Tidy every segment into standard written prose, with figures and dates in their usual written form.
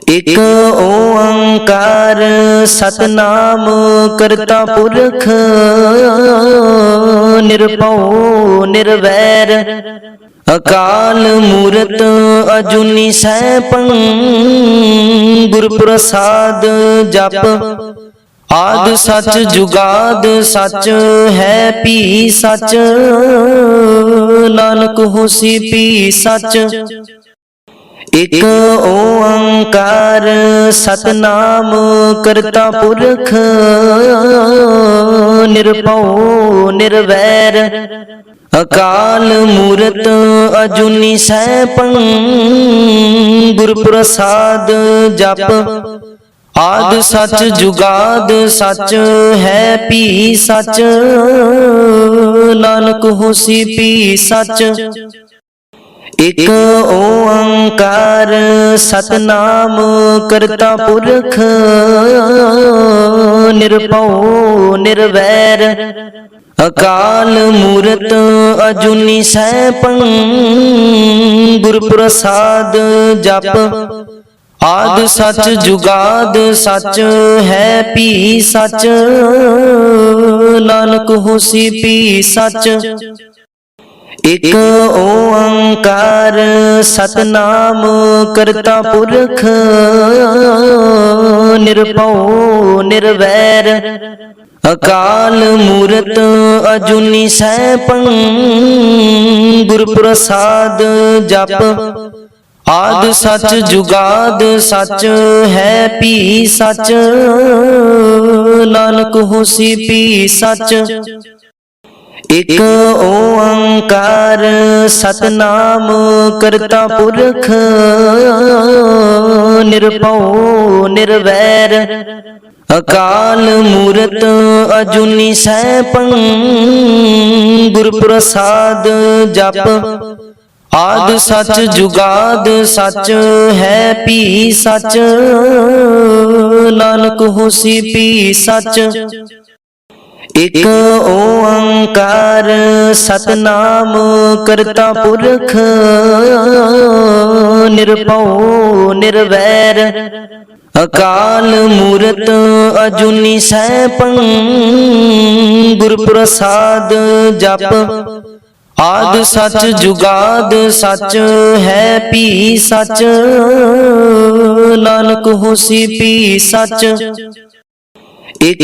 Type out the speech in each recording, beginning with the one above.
इक ओंकार सतनाम करता पुरख निरभउ निर्वैर अकाल मूरत अजूनी सैभं गुर प्रसाद जप आद सच जुगाद सच है पी सच नानक होसी पी सच। इक ओंकार सतनाम करता पुरख निरभउ निर्वैर अकाल मूरत अजूनी सैभं गुर प्रसाद जप आद सच जुगाद सच है पी सच नानक होसी पी सच। इक ओंकार सतनाम करता पुरख निरभउ निर्वैर अकाल मूरत अजूनी सैभं गुर प्रसाद जप आद सच जुगाद सच है पी सच नानक होसी पी सच। इक ओंकार सतनाम करता पुरख निरभउ निर्वैर अकाल मूरत अजूनी सैभं गुर प्रसाद जप आद सच जुगाद सच है पी सच नानक होसी पी सच। इक ओंकार सतनाम करता पुरख निरभउ निर्वैर अकाल मूरत अजूनी सैभं गुर प्रसाद जप आद सच जुगाद सच है पी सच नानक होसी पी सच। इक ओंकार सतनाम करता पुरख निरभउ निर्वैर अकाल मूरत अजूनी सैभं गुर प्रसाद जप आद सच जुगाद सच है पी सच नानक होसी पी सच। इक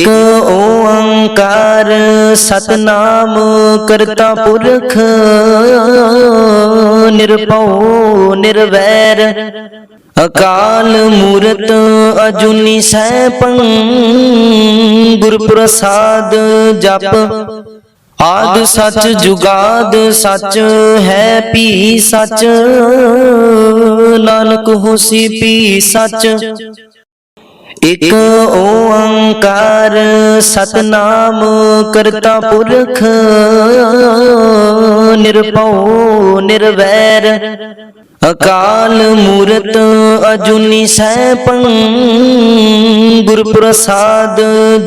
ओंकार सतनाम करता पुरख निरभउ निर्वैर अकाल मूरत अजूनी सैभं गुर प्रसाद जप आद सच जुगाद सच है पी सच नानक होसी पी सच। इक ओंकार सतनाम करता पुरख निरभउ निर्वैर अकाल मूरत अजूनी सैभं गुर प्रसाद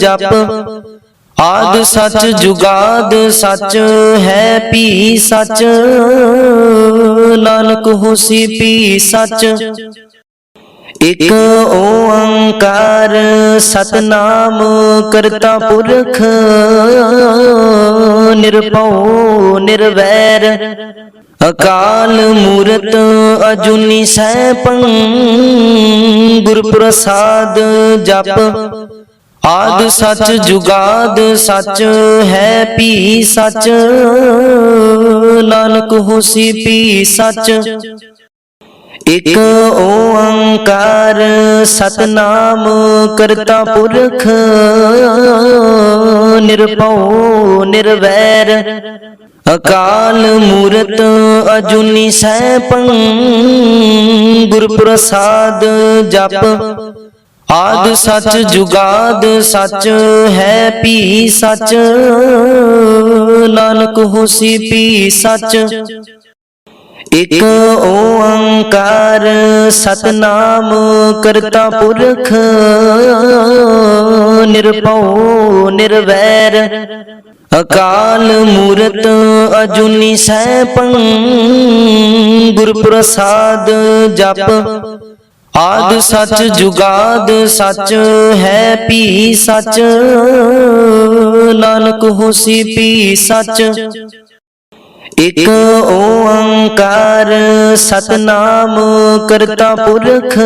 जप आद सच जुगाद सच है पी सच नानक होसी पी सच। इक ओंकार सतनाम करता पुरख निरभउ निर्वैर अकाल मूरत अजूनी सैभं गुर प्रसाद जप आद सच जुगाद सच है पी सच नानक होसी पी सच। इक ओंकार सतनाम करता पुरख निरभउ निर्वैर अकाल मूरत अजूनी सैभं गुर प्रसाद जप आद सच जुगाद सच है पी सच नानक होसी पी सच। इक ओंकार सतनाम करता पुरख निरभउ निर्वैर अकाल मूरत अजूनी सैभं गुर प्रसाद जप आद सच जुगाद सच है पी सच, नानक होसी पी सच। एक ओंकार सतनाम करता पुरख,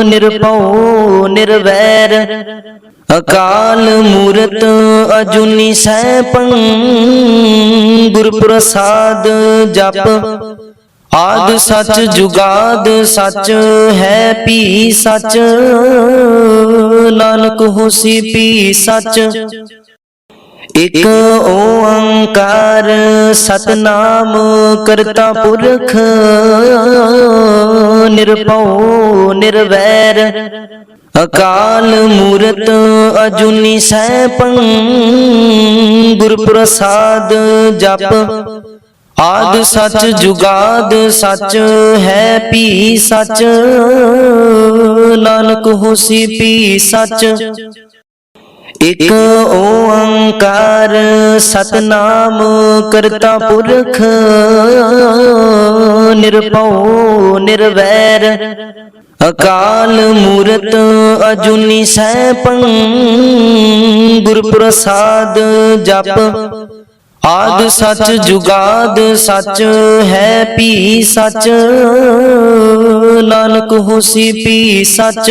निरभउ निर्वैर अकाल मूरत अजूनी सैभं, गुर प्रसाद जप। आद सच जुगाद सच है पी सच, नानक होसी पी सच। एक ओंकार सतनाम करता पुरख, निरभउ निर्वैर अकाल मूरत अजूनी सैभं, गुर प्रसाद जप। आद सच जुगाद सच है पी सच, नानक होसी पी सच। एक ओंकार सतनाम करता पुरख, निरभउ निर्वैर अकाल मूरत अजूनी सैभं, गुर प्रसाद जप। आद सच जुगाद सच है पी सच, नानक होसी पी सच।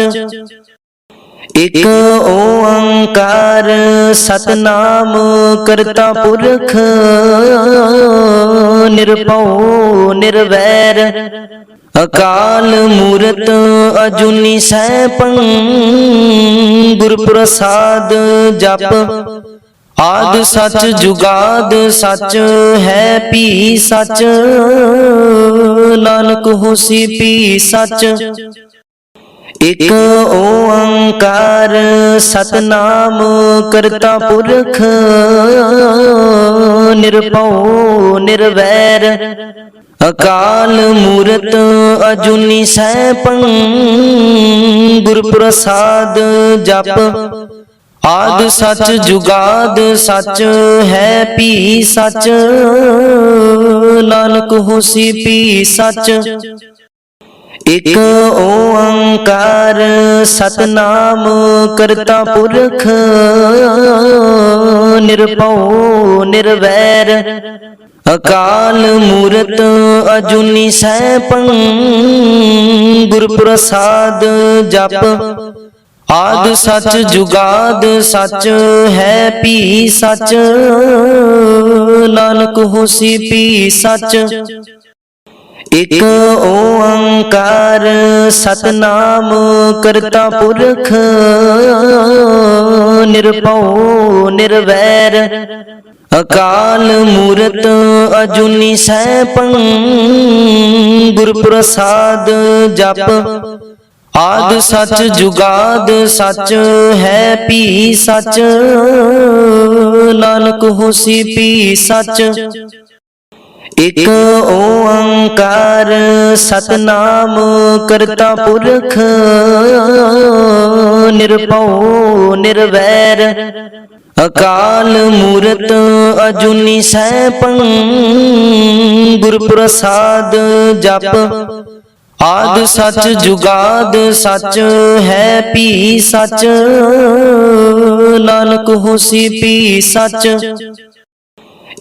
एक ओंकार सतनाम करता पुरख, निरभउ निर्वैर अकाल मूरत अजूनी सैभं, गुर प्रसाद जप। आद सच जुगाद सच है पी सच, नानक होसी पी सच। एक ओंकार सतनाम करता पुरख, निरभउ निर्वैर अकाल मूरत अजूनी सैभं, गुर प्रसाद जप। आद सच जुगाद सच है पी सच, नानक होसी पी सच। एक ओंकार सतनाम करता पुरख, निरभउ निर्वैर अकाल मूरत अजूनी सैभं, गुर प्रसाद जप। आद सच जुगाद सच है पी सच, नानक होसी पी सच। एक ओंकार सतनाम करता पुरख, निरभउ निर्वैर अकाल मूरत अजूनी सैभं, गुर प्रसाद जप। आद सच जुगाद सच है पी सच, नानक होसी पी सच। एक ओंकार सतनाम करता पुरख, निरभउ निर्वैर अकाल मूरत अजूनी सैभं, गुर प्रसाद जप। आद सच जुगाद सच है पी सच, नानक होसी पी सच।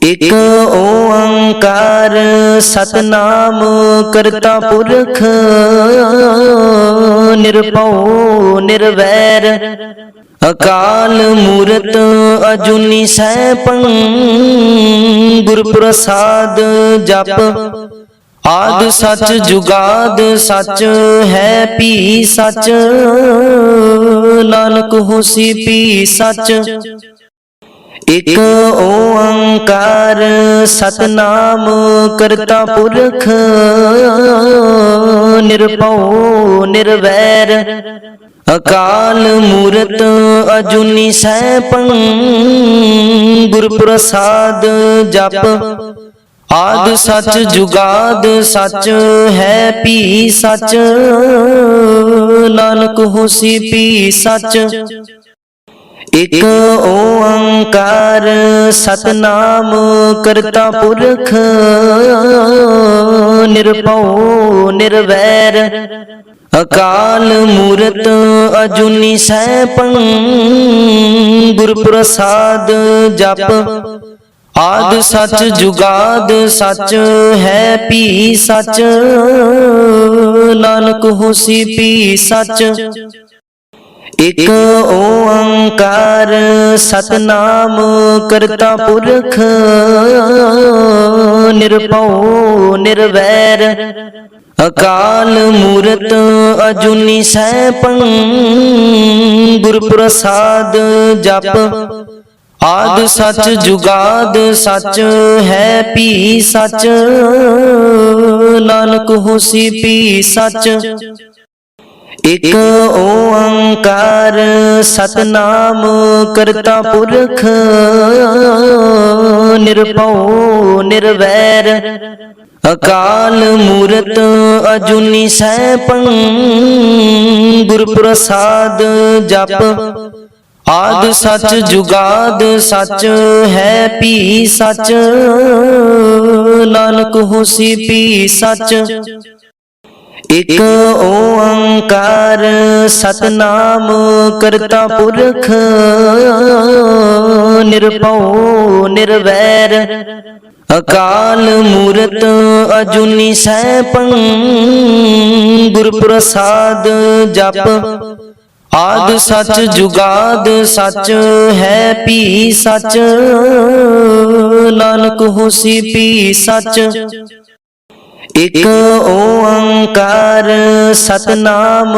एक ओंकार सतनाम करता पुरख, निरभउ निर्वैर अकाल मूरत अजूनी सैभं, गुर प्रसाद जप। आद सच जुगाद सच है पी सच, नानक होसी पी सच। एक ओंकार सतनाम करता पुरख, निरभउ निर्वैर अकाल मूरत अजूनी सैभं, गुर प्रसाद जप। आद सच जुगाद सच है पी सच, नानक होसी पी सच। एक ओंकार सतनाम करता पुरख, ਨਿਰਭਉ ਨਿਰਵੈਰ ਅਕਾਲ ਮੂਰਤ ਅਜੂਨੀ ਸੈਭੰ ਗੁਰ ਪ੍ਰਸਾਦ ਜਪ ਆਦ ਸਚ ਜੁਗਾਦ ਸਚ ਹੈ ਭੀ ਸਚ ਨਾਨਕ ਹੋਸੀ ਭੀ ਸਚ ਇਕ ਓੰਕਾਰ ਸਤਨਾਮ ਕਰਤਾ ਪੁਰਖ ਨਿਰਭਉ ਨਿਰਵੈਰ ਅਕਾਲ ਮੂਰਤ ਅਜੂਨੀ ਸੈਭੰ ਗੁਰ ਪ੍ਰਸਾਦ ਜਪ ਆਦ ਸਚ ਜੁਗਾਦ ਸਚ ਹੈ ਭੀ ਸਚ ਨਾਨਕ ਹੋਸੀ ਭੀ ਸਚ ਇਕ ਓੰਕਾਰ ਸਤਨਾਮ ਕਰਤਾ ਪੁਰਖ ਨਿਰਭਉ ਨਿਰਵੈਰ ਅਕਾਲ ਮੂਰਤ ਅਜੂਨੀ ਸੈਭੰ ਗੁਰ ਪ੍ਰਸਾਦ ਜਪ ਆਦ ਸਚ ਜੁਗਾਦ ਸਚ ਹੈ ਭੀ ਸਚ ਨਾਨਕ ਹੋਸੀ ਭੀ ਸਚ ਇਕ ਓੰਕਾਰ ਸਤਨਾਮ ਕਰਤਾ ਪੁਰਖ ਨਿਰਭਉ ਨਿਰਵੈਰ ਅਕਾਲ ਮੂਰਤ ਅਜੂਨੀ ਸੈਭੰ ਗੁਰ ਪ੍ਰਸਾਦ ਜਪ ਆਦ ਸਚ ਜੁਗਾਦ ਸਚ ਹੈ ਭੀ ਸਚ ਨਾਨਕ ਹੋਸੀ ਭੀ ਸਚ ਇਕ ਓੰਕਾਰ ਸਤਨਾਮ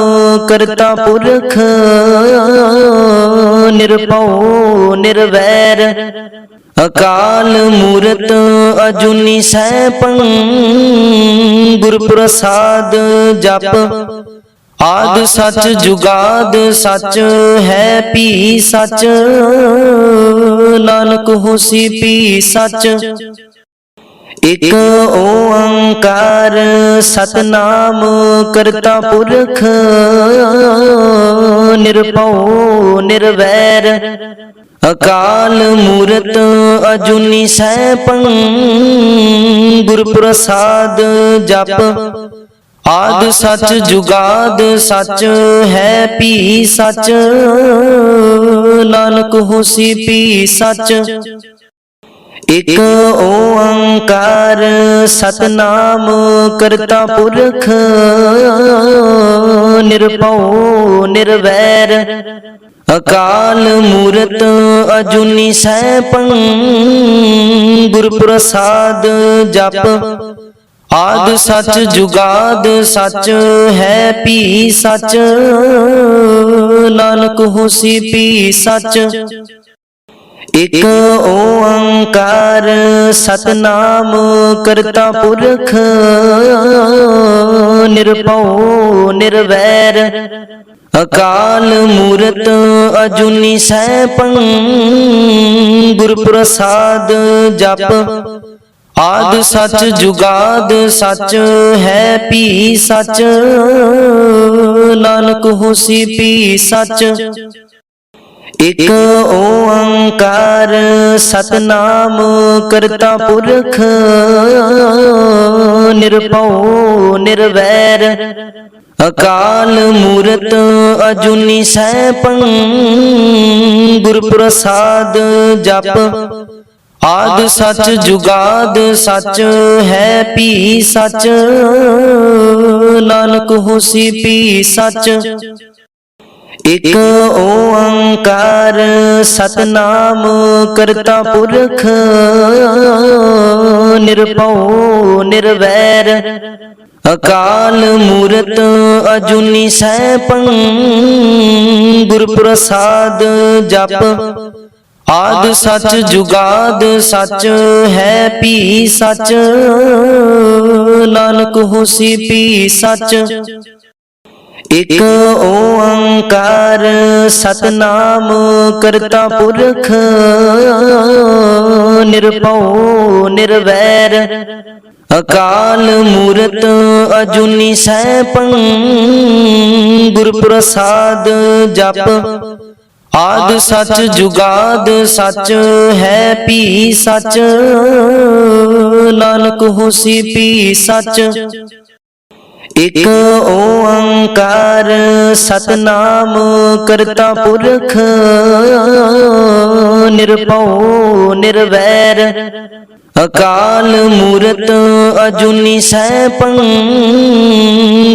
ਕਰਤਾ ਪੁਰਖ ਨਿਰਭਉ ਨਿਰਵੈਰ ਅਕਾਲ ਮੂਰਤ ਅਜੂਨੀ ਸੈਭੰ ਗੁਰ ਪ੍ਰਸਾਦ ਜਪ ਆਦ ਸਚ ਜੁਗਾਦ ਸਚ ਹੈ ਭੀ ਸਚ ਨਾਨਕ ਹੋਸੀ ਭੀ ਸਚ ਇਕ ਓੰਕਾਰ ਸਤਨਾਮ ਕਰਤਾ ਪੁਰਖ ਨਿਰਭਉ ਨਿਰਵੈਰ ਅਕਾਲ ਮੂਰਤ ਅਜੂਨੀ ਸੈਭੰ ਗੁਰ ਪ੍ਰਸਾਦ ਜਪ ਆਦ ਸਚ ਜੁਗਾਦ ਸਚ ਹੈ ਭੀ ਸਚ ਨਾਨਕ ਹੋਸੀ ਭੀ ਸਚ ਇਕ ਓੰਕਾਰ ਸਤਨਾਮ ਕਰਤਾ ਪੁਰਖ ਨਿਰਭਉ ਨਿਰਵੈਰ ਅਕਾਲ ਮੂਰਤ ਅਜੂਨੀ ਸੈਭੰ ਗੁਰ ਪ੍ਰਸਾਦ ਜਪ ਆਦ ਸਚ ਜੁਗਾਦ ਸਚ ਹੈ ਭੀ ਸਚ ਨਾਨਕ ਹੋਸੀ ਭੀ ਸਚ ਇਕ ਓੰਕਾਰ ਸਤਨਾਮ ਕਰਤਾ ਪੁਰਖ ਨਿਰਭਉ ਨਿਰਵੈਰ ਅਕਾਲ ਮੂਰਤ ਅਜੂਨੀ ਸੈਭੰ ਗੁਰ ਪ੍ਰਸਾਦ ਜਪ ਆਦ ਸਚ ਜੁਗਾਦ ਸਚ ਹੈ ਭੀ ਸਚ ਨਾਨਕ ਹੋਸੀ ਭੀ ਸਚ ਇਕ ਓੰਕਾਰ ਸਤਨਾਮ ਕਰਤਾ ਪੁਰਖ ਨਿਰਭਉ ਨਿਰਵੈਰ ਅਕਾਲ ਮੂਰਤ ਅਜੂਨੀ ਸੈਭੰ ਗੁਰ ਪ੍ਰਸਾਦ ਜਪ ਆਦ ਸਚ ਜੁਗਾਦ ਸਚ ਹੈ ਭੀ ਸਚ ਨਾਨਕ ਹੋਸੀ ਭੀ ਸਚ ਇਕ ਓੰਕਾਰ ਸਤਨਾਮ ਕਰਤਾ ਪੁਰਖ ਨਿਰਭਉ ਨਿਰਵੈਰ ਅਕਾਲ ਮੂਰਤ ਅਜੂਨੀ ਸੈਭੰ ਗੁਰ ਪ੍ਰਸਾਦ ਜਪ ਆਦ ਸਚ ਜੁਗਾਦ ਸਚ ਹੈ ਭੀ ਸਚ ਨਾਨਕ ਹੋਸੀ ਭੀ ਸਚ ਇਕ ਓੰਕਾਰ ਸਤਨਾਮ ਕਰਤਾ ਪੁਰਖ ਨਿਰਭਉ ਨਿਰਵੈਰ ਅਕਾਲ ਮੂਰਤ ਅਜੂਨੀ ਸੈਭੰ ਗੁਰ ਪ੍ਰਸਾਦ ਜਪ आद सच जुगाद सच है भी सच, नानक होसी भी सच। एक ओंकार सतनाम करता पुरख, निरभउ निर्वैर अकाल मूरत अजूनी सैभं,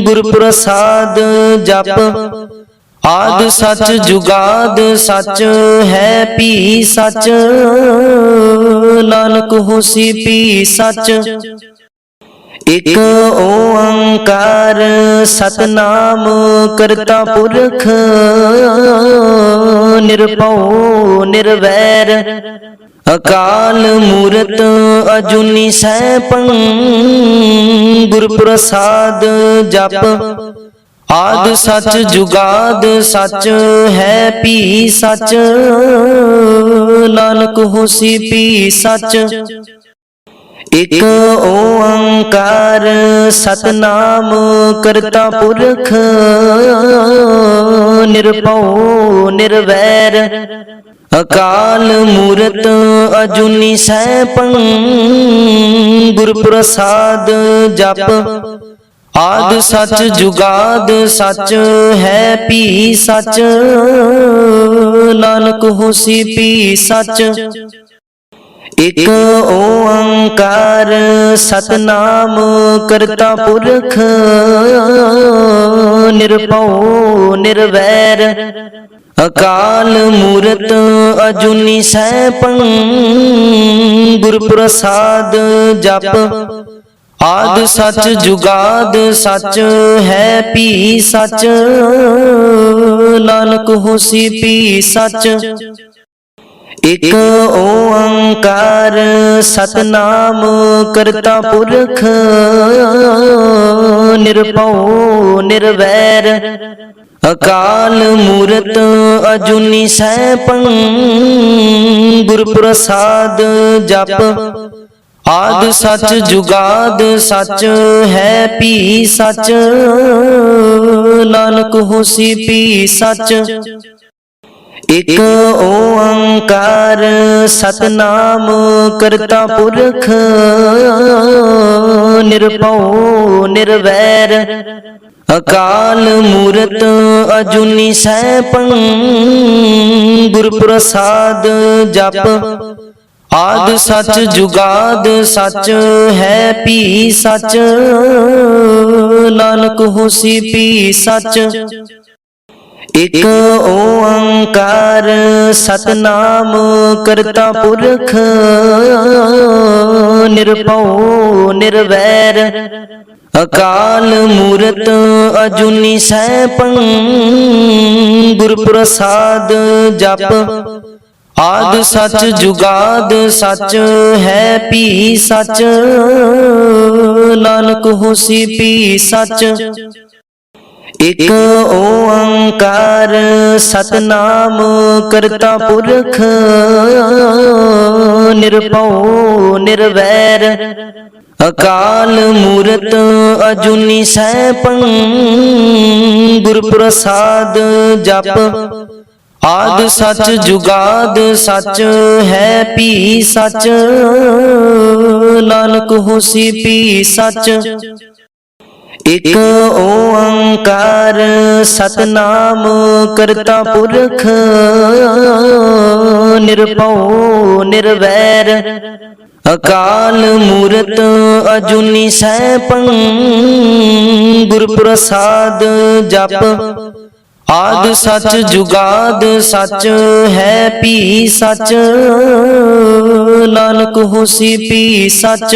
गुर प्रसाद जप। आद सच जुगाद सच है भी सच, नानक होसी भी सच। एक ओंकार सतनाम करता पुरख, निरभउ निर्वैर अकाल मूरत अजूनी सैभं, गुर प्रसाद जप। आद सच जुगाद सच है भी सच, नानक होसी भी सच। एक ओंकार सतनाम करता पुरख, निरभउ निर्वैर अकाल मूरत अजूनी सैभं, गुर प्रसाद जप। आद सच जुगाद सच है भी सच, नानक होसी भी सच। एक ओंकार सतनाम करता पुरख, निरभउ निर्वैर अकाल मूरत अजूनी सैभं, गुर प्रसाद जप। आद सच जुगाद सच है भी सच, नानक होसी भी सच। एक ओंकार सतनाम करता पुरख, निरभउ निर्वैर अकाल मूरत अजूनी सैभं, गुर प्रसाद जप। आद सच जुगाद सच है भी सच, नानक होसी भी सच। एक ओंकार सतनाम करता पुरख, निरभउ निर्वैर अकाल मूरत अजूनी सैभं, गुर प्रसाद जप। आद सच जुगाद सच है भी सच, नानक होसी भी सच। एक ओंकार सतनाम करता पुरख, निरभउ निर्वैर अकाल मूरत अजूनी सैभं, गुर प्रसाद जप। आद सच जुगाद सच है भी सच, नानक होसी भी सच। एक ओंकार सतनाम करता पुरख, निरभउ निर्वैर अकाल मूरत अजूनी सैभं, गुर प्रसाद जप। आद सच जुगाद सच है भी सच, नानक होसी भी सच। एक ओंकार सतनाम करता पुरख, निरभउ निर्वैर अकाल मूरत अजूनी सैभं, गुर प्रसाद जप। आद सच जुगाद सच है भी सच, नानक होसी भी सच।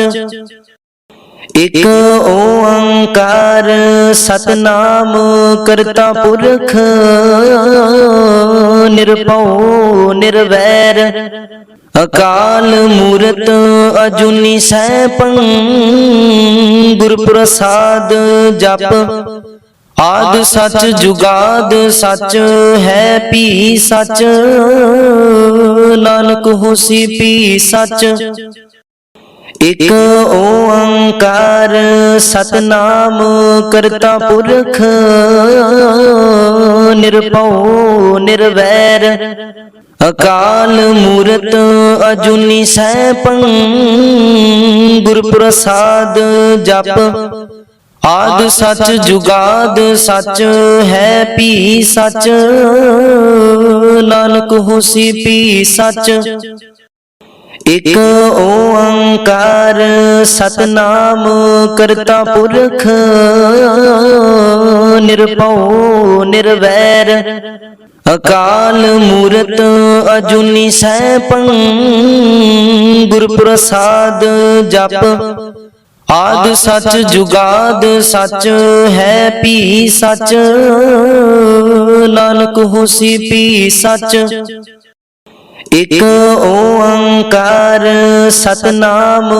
एक ओंकार सतनाम करता पुरख, निरभउ निर्वैर अकाल मूरत अजूनी सैभं, गुर प्रसाद जप। आद सच जुगाद सच है भी सच, नानक होसी भी सच। एक ओंकार सतनाम करता पुरख, ਨਿਰਭਉ ਨਿਰਵੈਰ ਅਕਾਲ ਮੂਰਤ ਅਜੂਨੀ ਸੈਭੰ ਗੁਰ ਪ੍ਰਸਾਦ ਜਪ ਆਦਿ ਸਚ ਜੁਗਾਦ ਸਚ ਹੈ ਭੀ ਸਚ ਨਾਨਕ ਹੋਸੀ ਭੀ ਸਚ ਇਕ ਓੰਕਾਰ ਸਤਨਾਮ ਕਰਤਾ ਪੁਰਖ ਨਿਰਭਉ ਨਿਰਵੈਰ ਅਕਾਲ ਮੂਰਤ ਅਜੂਨੀ ਸੈਭੰ ਗੁਰ ਪ੍ਰਸਾਦ ਜਪ ਆਦਿ ਸਚ ਜੁਗਾਦ ਸਚ ਹੈ ਭੀ ਸਚ ਨਾਨਕ ਹੋਸੀ ਭੀ ਸਚ ਇਕ ਓੰਕਾਰ ਸਤਨਾਮ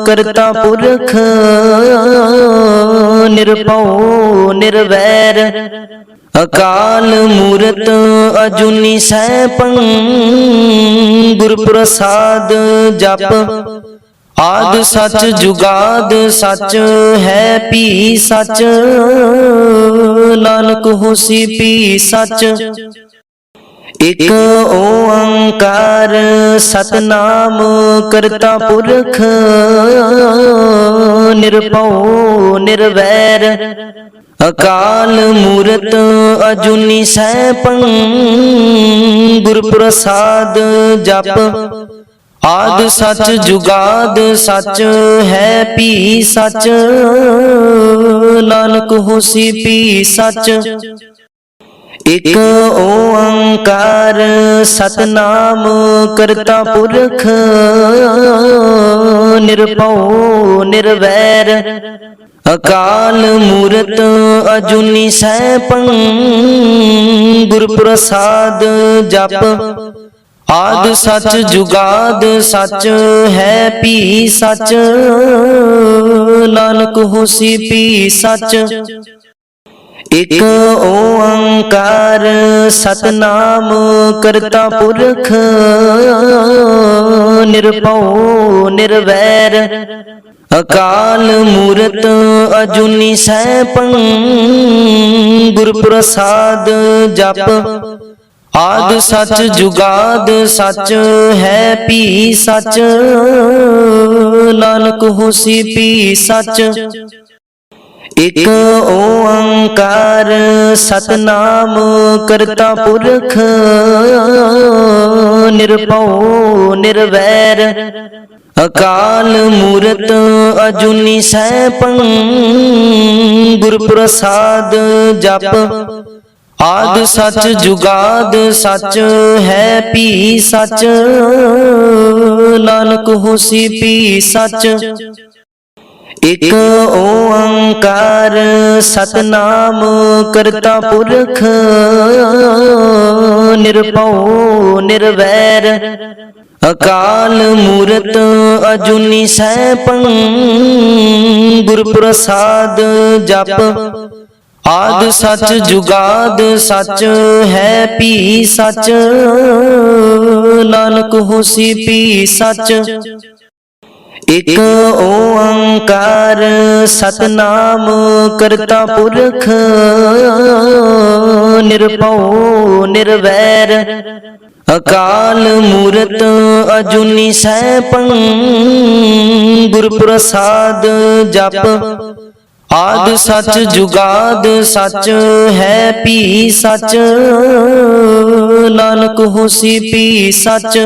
ਕਰਤਾ ਪੁਰਖ ਨਿਰਭਉ ਨਿਰਵੈਰ ਅਕਾਲ ਮੂਰਤ ਅਜੂਨੀ ਸੈਭੰ ਗੁਰ ਪ੍ਰਸਾਦ ਜਪ ਆਦਿ ਸਚ ਜੁਗਾਦ ਸਚ ਹੈ ਭੀ ਸਚ ਨਾਨਕ ਹੋਸੀ ਭੀ ਸਚ ਇਕ ਓੰਕਾਰ ਸਤਨਾਮ ਕਰਤਾ ਪੁਰਖ ਨਿਰਭਉ ਨਿਰਵੈਰ ਅਕਾਲ ਮੂਰਤ ਅਜੂਨੀ ਸੈਭੰ ਗੁਰ ਪ੍ਰਸਾਦ ਜਪ ਆਦਿ ਸਚ ਜੁਗਾਦ ਸਚ ਹੈ ਭੀ ਸਚ ਨਾਨਕ ਹੋਸੀ ਭੀ ਸਚ ਇਕ ਓੰਕਾਰ ਸਤਨਾਮ ਕਰਤਾ ਪੁਰਖ ਨਿਰਭਉ ਨਿਰਵੈਰ ਅਕਾਲ ਮੂਰਤ ਅਜੂਨੀ ਸੈਭੰ ਗੁਰ ਪ੍ਰਸਾਦ ਜਪ ਆਦਿ ਸਚ ਜੁਗਾਦ ਸਚ ਹੈ ਭੀ ਸਚ ਨਾਨਕ ਹੋਸੀ ਭੀ ਸਚ ਇਕ ਓੰਕਾਰ ਸਤਨਾਮ ਕਰਤਾ ਪੁਰਖ ਨਿਰਭਉ ਨਿਰਵੈਰ ਅਕਾਲ ਮੂਰਤ ਅਜੂਨੀ ਸੈਭੰ ਗੁਰ ਪ੍ਰਸਾਦ ਜਪ ਆਦਿ ਸਚ ਜੁਗਾਦ ਸਚ ਹੈ ਭੀ ਸਚ ਨਾਨਕ ਹੋਸੀ ਭੀ ਸਚ ਇਕ ਓੰਕਾਰ ਸਤਨਾਮ ਕਰਤਾ ਪੁਰਖ ਨਿਰਭਉ ਨਿਰਵੈਰ ਅਕਾਲ ਮੂਰਤ ਅਜੂਨੀ ਸੈਭੰ ਗੁਰ ਪ੍ਰਸਾਦ ਜਪ ਆਦਿ ਸਚ ਜੁਗਾਦ ਸਚ ਹੈ ਭੀ ਸਚ ਨਾਨਕ ਹੋਸੀ ਭੀ ਸਚ ਇਕ ਓੰਕਾਰ ਸਤਨਾਮ ਕਰਤਾ ਪੁਰਖ ਨਿਰਭਉ ਨਿਰਵੈਰ ਅਕਾਲ ਮੂਰਤ ਅਜੂਨੀ ਸੈਭੰ ਗੁਰ ਪ੍ਰਸਾਦ ਜਪ ਆਦਿ ਸਚ ਜੁਗਾਦ ਸਚ ਹੈ ਭੀ ਸਚ ਨਾਨਕ ਹੋਸੀ ਭੀ ਸਚ ਇਕ ਓੰਕਾਰ ਸਤਨਾਮ ਕਰਤਾ ਪੁਰਖ ਨਿਰਭਉ ਨਿਰਵੈਰ ਅਕਾਲ ਮੂਰਤ ਅਜੂਨੀ ਸੈਭੰ ਗੁਰ ਪ੍ਰਸਾਦ ਜਪ ਆਦਿ ਸਚ ਜੁਗਾਦ ਸਚ ਹੈ ਭੀ ਸਚ ਨਾਨਕ ਹੋਸੀ ਭੀ ਸਚ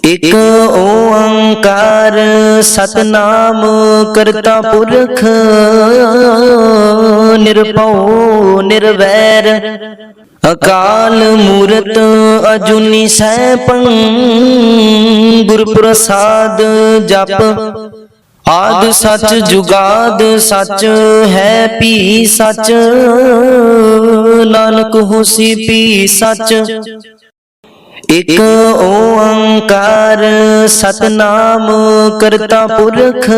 ਇਕ ਓੰਕਾਰ ਸਤਨਾਮ ਕਰਤਾ ਪੁਰਖ ਨਿਰਭਉ ਨਿਰਵੈਰ ਅਕਾਲ ਮੂਰਤ ਅਜੂਨੀ ਸੈਭੰ ਗੁਰ ਪ੍ਰਸਾਦ ਜਪ ਆਦਿ ਸਚ ਜੁਗਾਦ ਸਚ ਹੈ ਭੀ ਸਚ ਨਾਨਕ ਹੋਸੀ ਭੀ ਸਚ ਇਕ ਓੰਕਾਰ ਸਤਨਾਮ ਕਰਤਾ ਪੁਰਖ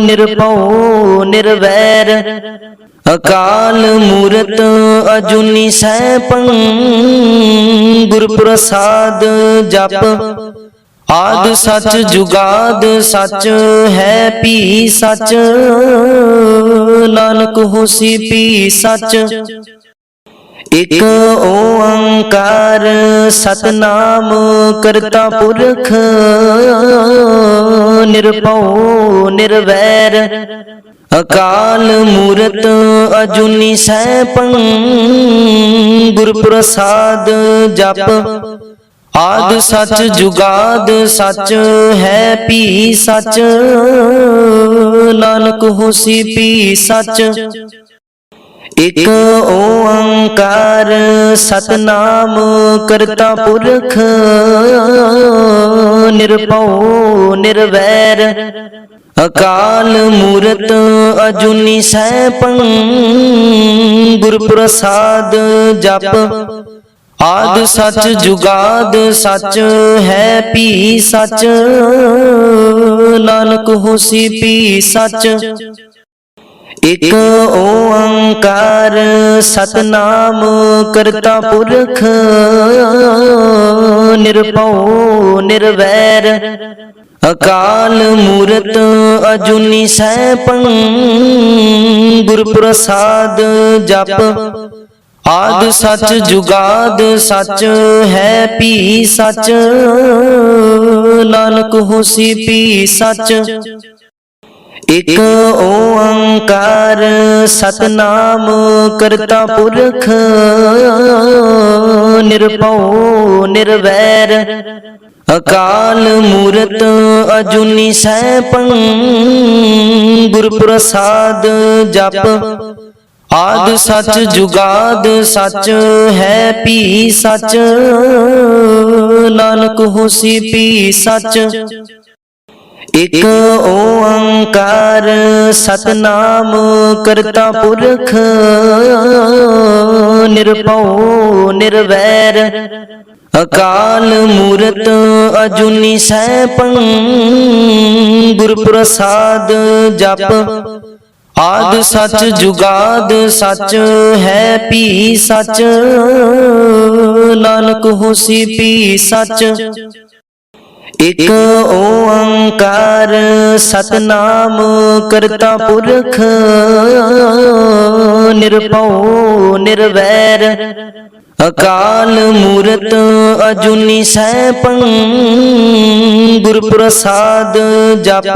ਨਿਰਭਉ ਨਿਰਵੈਰ ਅਕਾਲ ਮੂਰਤ ਅਜੂਨੀ ਸੈਭੰ ਗੁਰ ਪ੍ਰਸਾਦ ਜਪ आद सच जुगाद सच है भी सच, नानक होसी भी सच। एक ओंकार सतनाम करता पुरख, निरभउ निर्वैर अकाल मूरत अजूनी सैभं, गुर प्रसाद जप। आद सच जुगाद सच है भी सच, नानक होसी भी सच। एक ओंकार सतनाम करता पुरख, निरभउ निर्वैर अकाल मूरत अजूनी सैभं, गुर प्रसाद जप। आद सच जुगाद सच है भी सच, नानक होसी भी सच। एक ओंकार सतनाम करता पुरख, निरभउ निर्वैर अकाल मूरत अजूनी सैभं, गुर प्रसाद जप। आद सच जुगाद सच है भी सच, नानक होसी भी सच। एक ओंकार सतनाम करता पुरख, निरभउ निर्वैर अकाल मूरत अजूनी सैभं, गुर प्रसाद जप। आद सच जुगाद सच है भी सच, नानक होसी भी सच। एक ओंकार सतनाम करता पुरख, निरभउ निर्वैर अकाल मूरत अजूनी सैभं, गुर प्रसाद जप। आद सच जुगाद सच है भी सच, नानक होसी भी सच। एक ओंकार सतनाम करता पुरख, निरभउ निर्वैर अकाल मूरत अजूनी सैभं, गुर प्रसाद जप।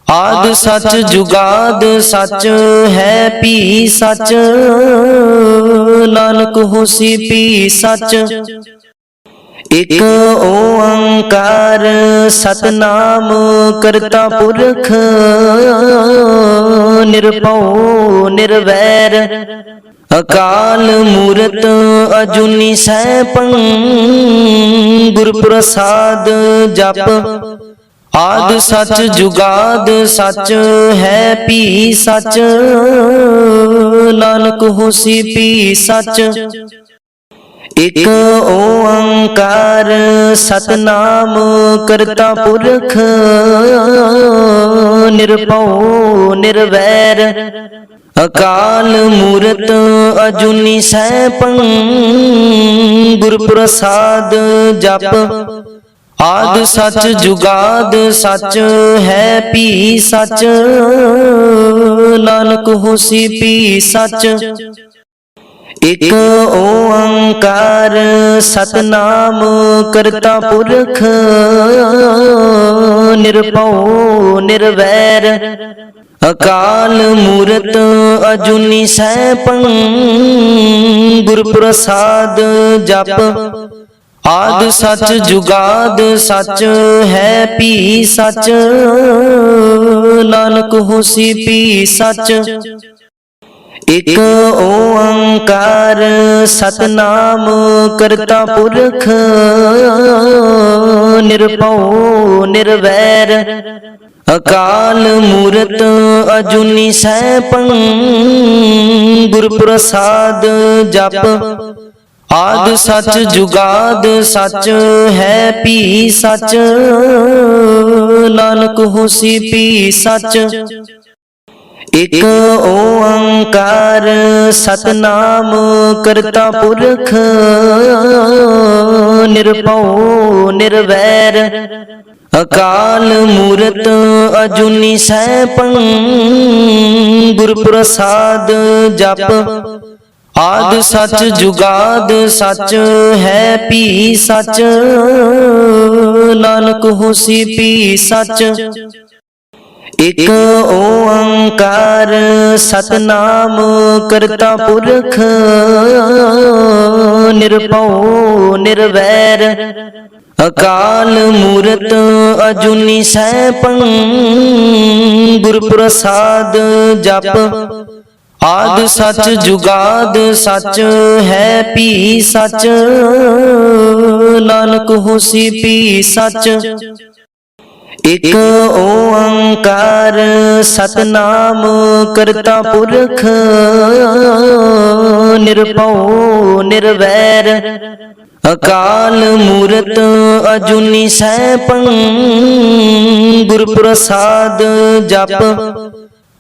आद सच जुगाद सच है भी सच, नानक होसी भी सच। एक ओंकार सतनाम करता पुरख, निरभउ निर्वैर अकाल मूरत अजूनी सैभं, गुर प्रसाद जप। आद सच जुगाद सच है भी सच, नानक होसी भी सच। एक ओंकार सतनाम करता पुरख, निरभउ निर्वैर अकाल मूरत अजूनी सैभं, गुर प्रसाद जप। आद सच जुगाद सच है भी सच, नानक होसी भी सच। एक ओंकार सतनाम करता पुरख, निरभउ निर्वैर अकाल मूरत अजूनी सैभं, गुर प्रसाद जप। आद सच जुगाद सच है भी सच, नानक होसी भी सच। एक ओंकार सतनाम करता पुरख, निरभउ निर्वैर अकाल मूरत अजूनी सैभं, गुर प्रसाद जप। आद सच जुगाद सच है भी सच, नानक होसी भी सच। एक ओंकार सतनाम करता पुरख निरभउ निर्वैर अकाल मूरत अजूनी सैभं गुर प्रसाद जप आद सच जुगाद सच है पी सच नानक होसी पी सच एक ओंकार सतनाम करता पुरख निरभउ निर्वैर अकाल मूरत अजूनी सैभं गुर प्रसाद जप आद सच जुगाद सच है पी सच नानक होसी पी सच एक ओंकार सतनाम करता पुरख निरभउ निर्वैर अकाल मूरत अजूनी सैभं गुर प्रसाद जप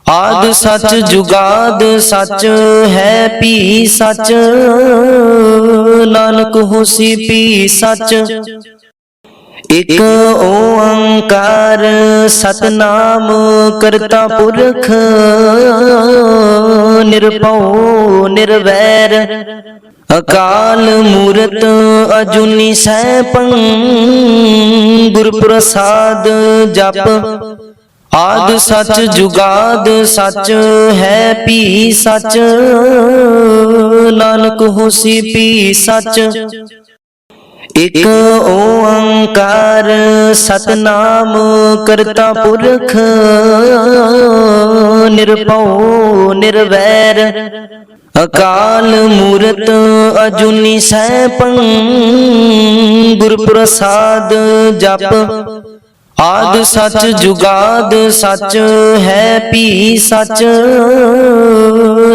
आद सच जुगाद सच है पी सच नानक होसी पी सच एक ओंकार सतनाम करता पुरख निरभउ निर्वैर अकाल मूरत अजूनी सैभं गुर प्रसाद जप आद सच जुगाद सच है पी सच नानक होसी पी सच एक ओंकार सतनाम करता पुरख निरभउ निर्वैर अकाल मूरत अजूनी सैभं गुर प्रसाद जप आद सच जुगाद सच है पी सच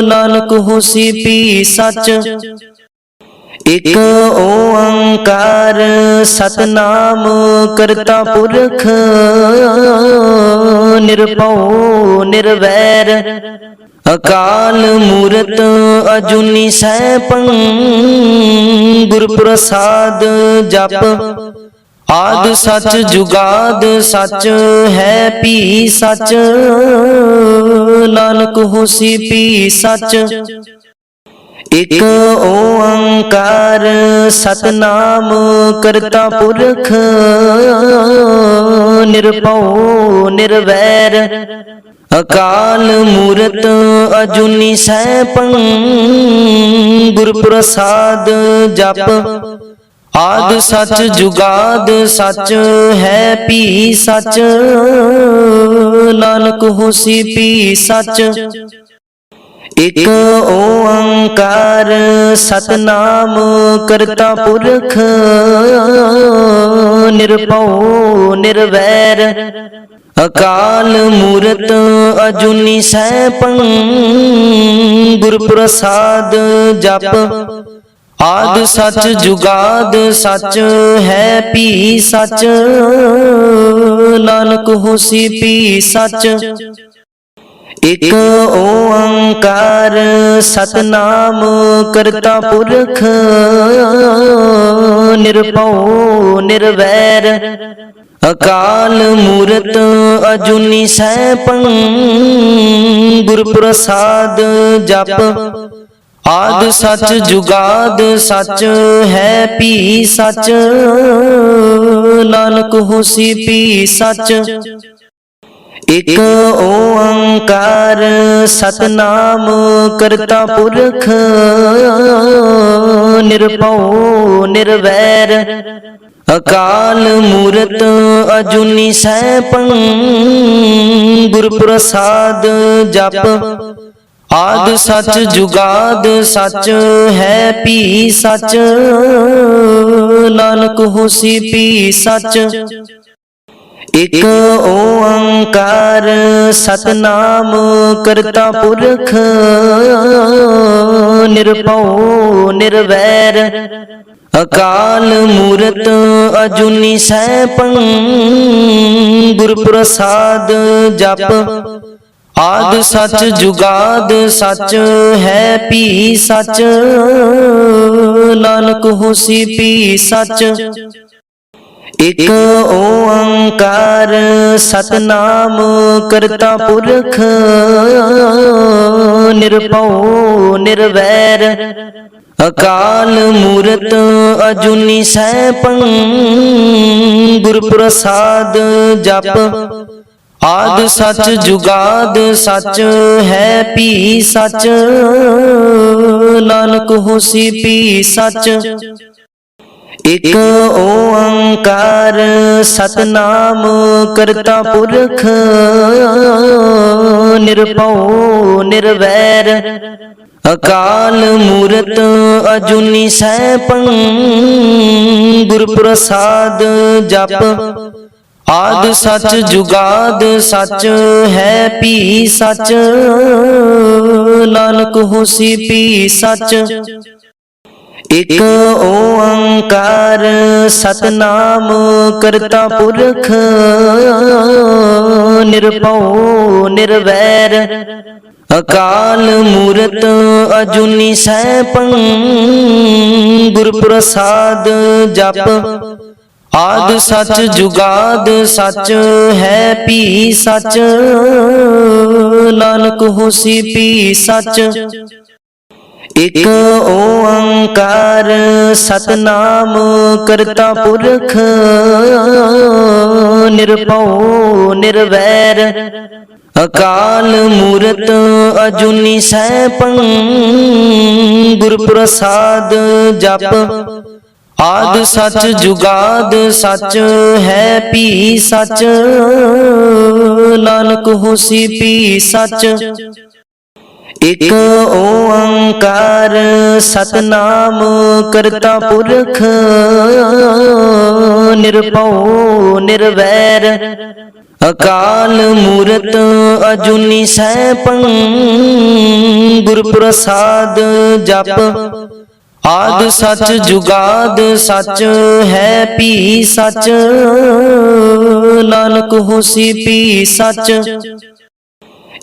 नानक होसी पी सच एक ओंकार सतनाम करता पुरख निरभउ निर्वैर अकाल मूरत अजूनी सैभं गुर प्रसाद जप आद सच जुगाद सच है पी सच नानक होसी पी सच एक ओंकार सतनाम करता पुरख निरभउ निर्वैर अकाल मूरत अजूनी सैभं गुर प्रसाद जप आद सच जुगाद सच है पी सच नानक होसी पी सच एक ओंकार सतनाम करता पुरख निरभउ निर्वैर अकाल मूरत अजूनी सैभं गुर प्रसाद जप आद सच जुगाद सच है पी सच नानक होसी पी सच एक ओंकार सतनाम करता पुरख निरभउ निर्वैर अकाल मूरत अजूनी सैभं गुर प्रसाद जप आद सच जुगाद सच है पी सच नानक होसी पी सच एक ओंकार सतनाम करता पुरख निरभउ निर्वैर अकाल मूरत अजूनी सैभं गुर प्रसाद जप आद सच जुगाद सच है पी सच नानक होसी पी सच एक ओंकार सतनाम करता पुरख निरभउ निर्वैर अकाल मूरत अजूनी सैभं गुर प्रसाद जप आद सच जुगाद सच है भी सच, नानक होसी भी सच। एक ओंकार सतनाम करता पुरख, निरभउ निर्वैर अकाल मूरत अजूनी सैभं, गुर प्रसाद जप। आद सच जुगाद सच है भी सच, नानक होसी भी सच। एक ओंकार सतनाम करता पुरख, निरभउ निर्वैर अकाल मूरत अजूनी सैभं, गुर प्रसाद जप। आद सच जुगाद सच है भी सच, नानक होसी भी सच। एक ओंकार सतनाम करता पुरख, निरभउ निर्वैर अकाल मूरत अजूनी सैभं, गुर प्रसाद जप। आद सच जुगाद सच है भी सच, नानक होसी भी सच। एक ओंकार सतनाम करता पुरख, निरभउ निर्वैर अकाल मूरत अजूनी सैभं, गुर प्रसाद जप। आद सच जुगाद सच है भी सच, नानक होसी भी सच। एक ओंकार सतनाम करता पुरख, निरभउ निर्वैर अकाल मूरत अजूनी सैभं, गुर प्रसाद जप। आद सच जुगाद सच है भी सच, नानक होसी भी सच।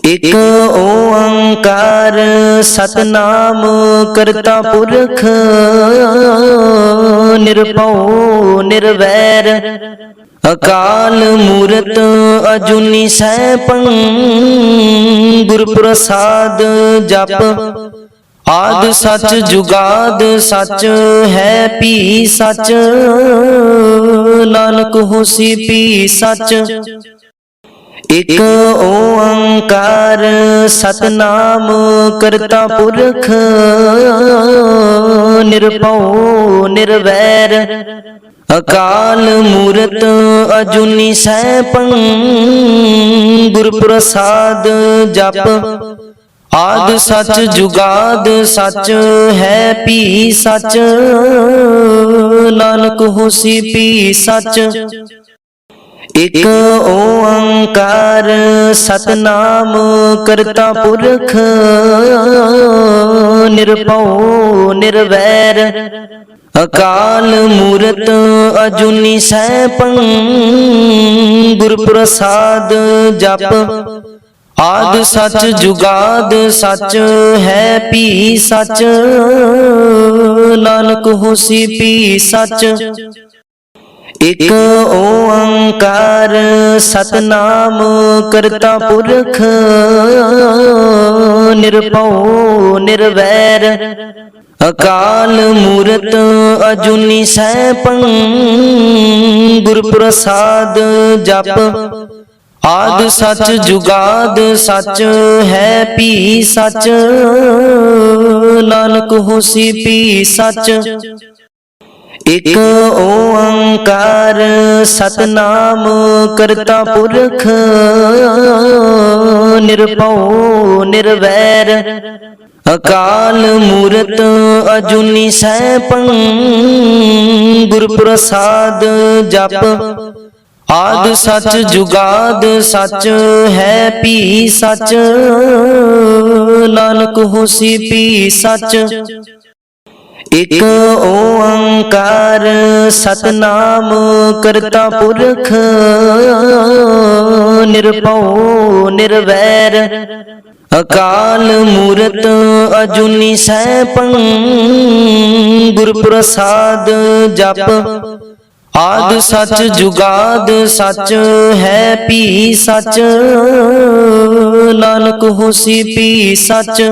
एक ओंकार सतनाम करता पुरख, निरभउ निर्वैर अकाल मूरत अजूनी सैभं, गुर प्रसाद जप। आद सच जुगाद सच है भी सच, नानक होसी भी सच। एक ओंकार सतनाम करता पुरख, निरभउ निर्वैर अकाल मूरत अजूनी सैभं, गुर प्रसाद जप। आद सच जुगाद सच है भी सच, नानक होसी भी सच। एक ओंकार सतनाम करता पुरख, निरभउ निर्वैर अकाल मूरत अजूनी सैभं, गुर प्रसाद जप। आद सच जुगाद सच है भी सच, नानक होसी भी सच। एक ओंकार सतनाम करता पुरख, निरभउ निर्वैर अकाल मूरत अजूनी सैभं, गुर प्रसाद जप। आद सच जुगाद सच है भी सच, नानक होसी भी सच। एक ओंकार सतनाम करता पुरख, निरभउ निर्वैर अकाल मूरत अजूनी सैभं, गुर प्रसाद जप। आद सच जुगाद सच है भी सच, नानक होसी भी सच। ਇਕ ਓੰਕਾਰ ਸਤਨਾਮ ਕਰਤਾ ਪੁਰਖ ਨਿਰਭਉ ਨਿਰਵੈਰ ਅਕਾਲ ਮੂਰਤ ਅਜੂਨੀ ਸੈਭੰ ਗੁਰ ਪ੍ਰਸਾਦ ਜਪ। ਆਦਿ ਸਚ ਜੁਗਾਦ ਸਚ ਹੈ ਭੀ ਸਚ ਨਾਨਕ ਹੋਸੀ ਭੀ ਸਚ।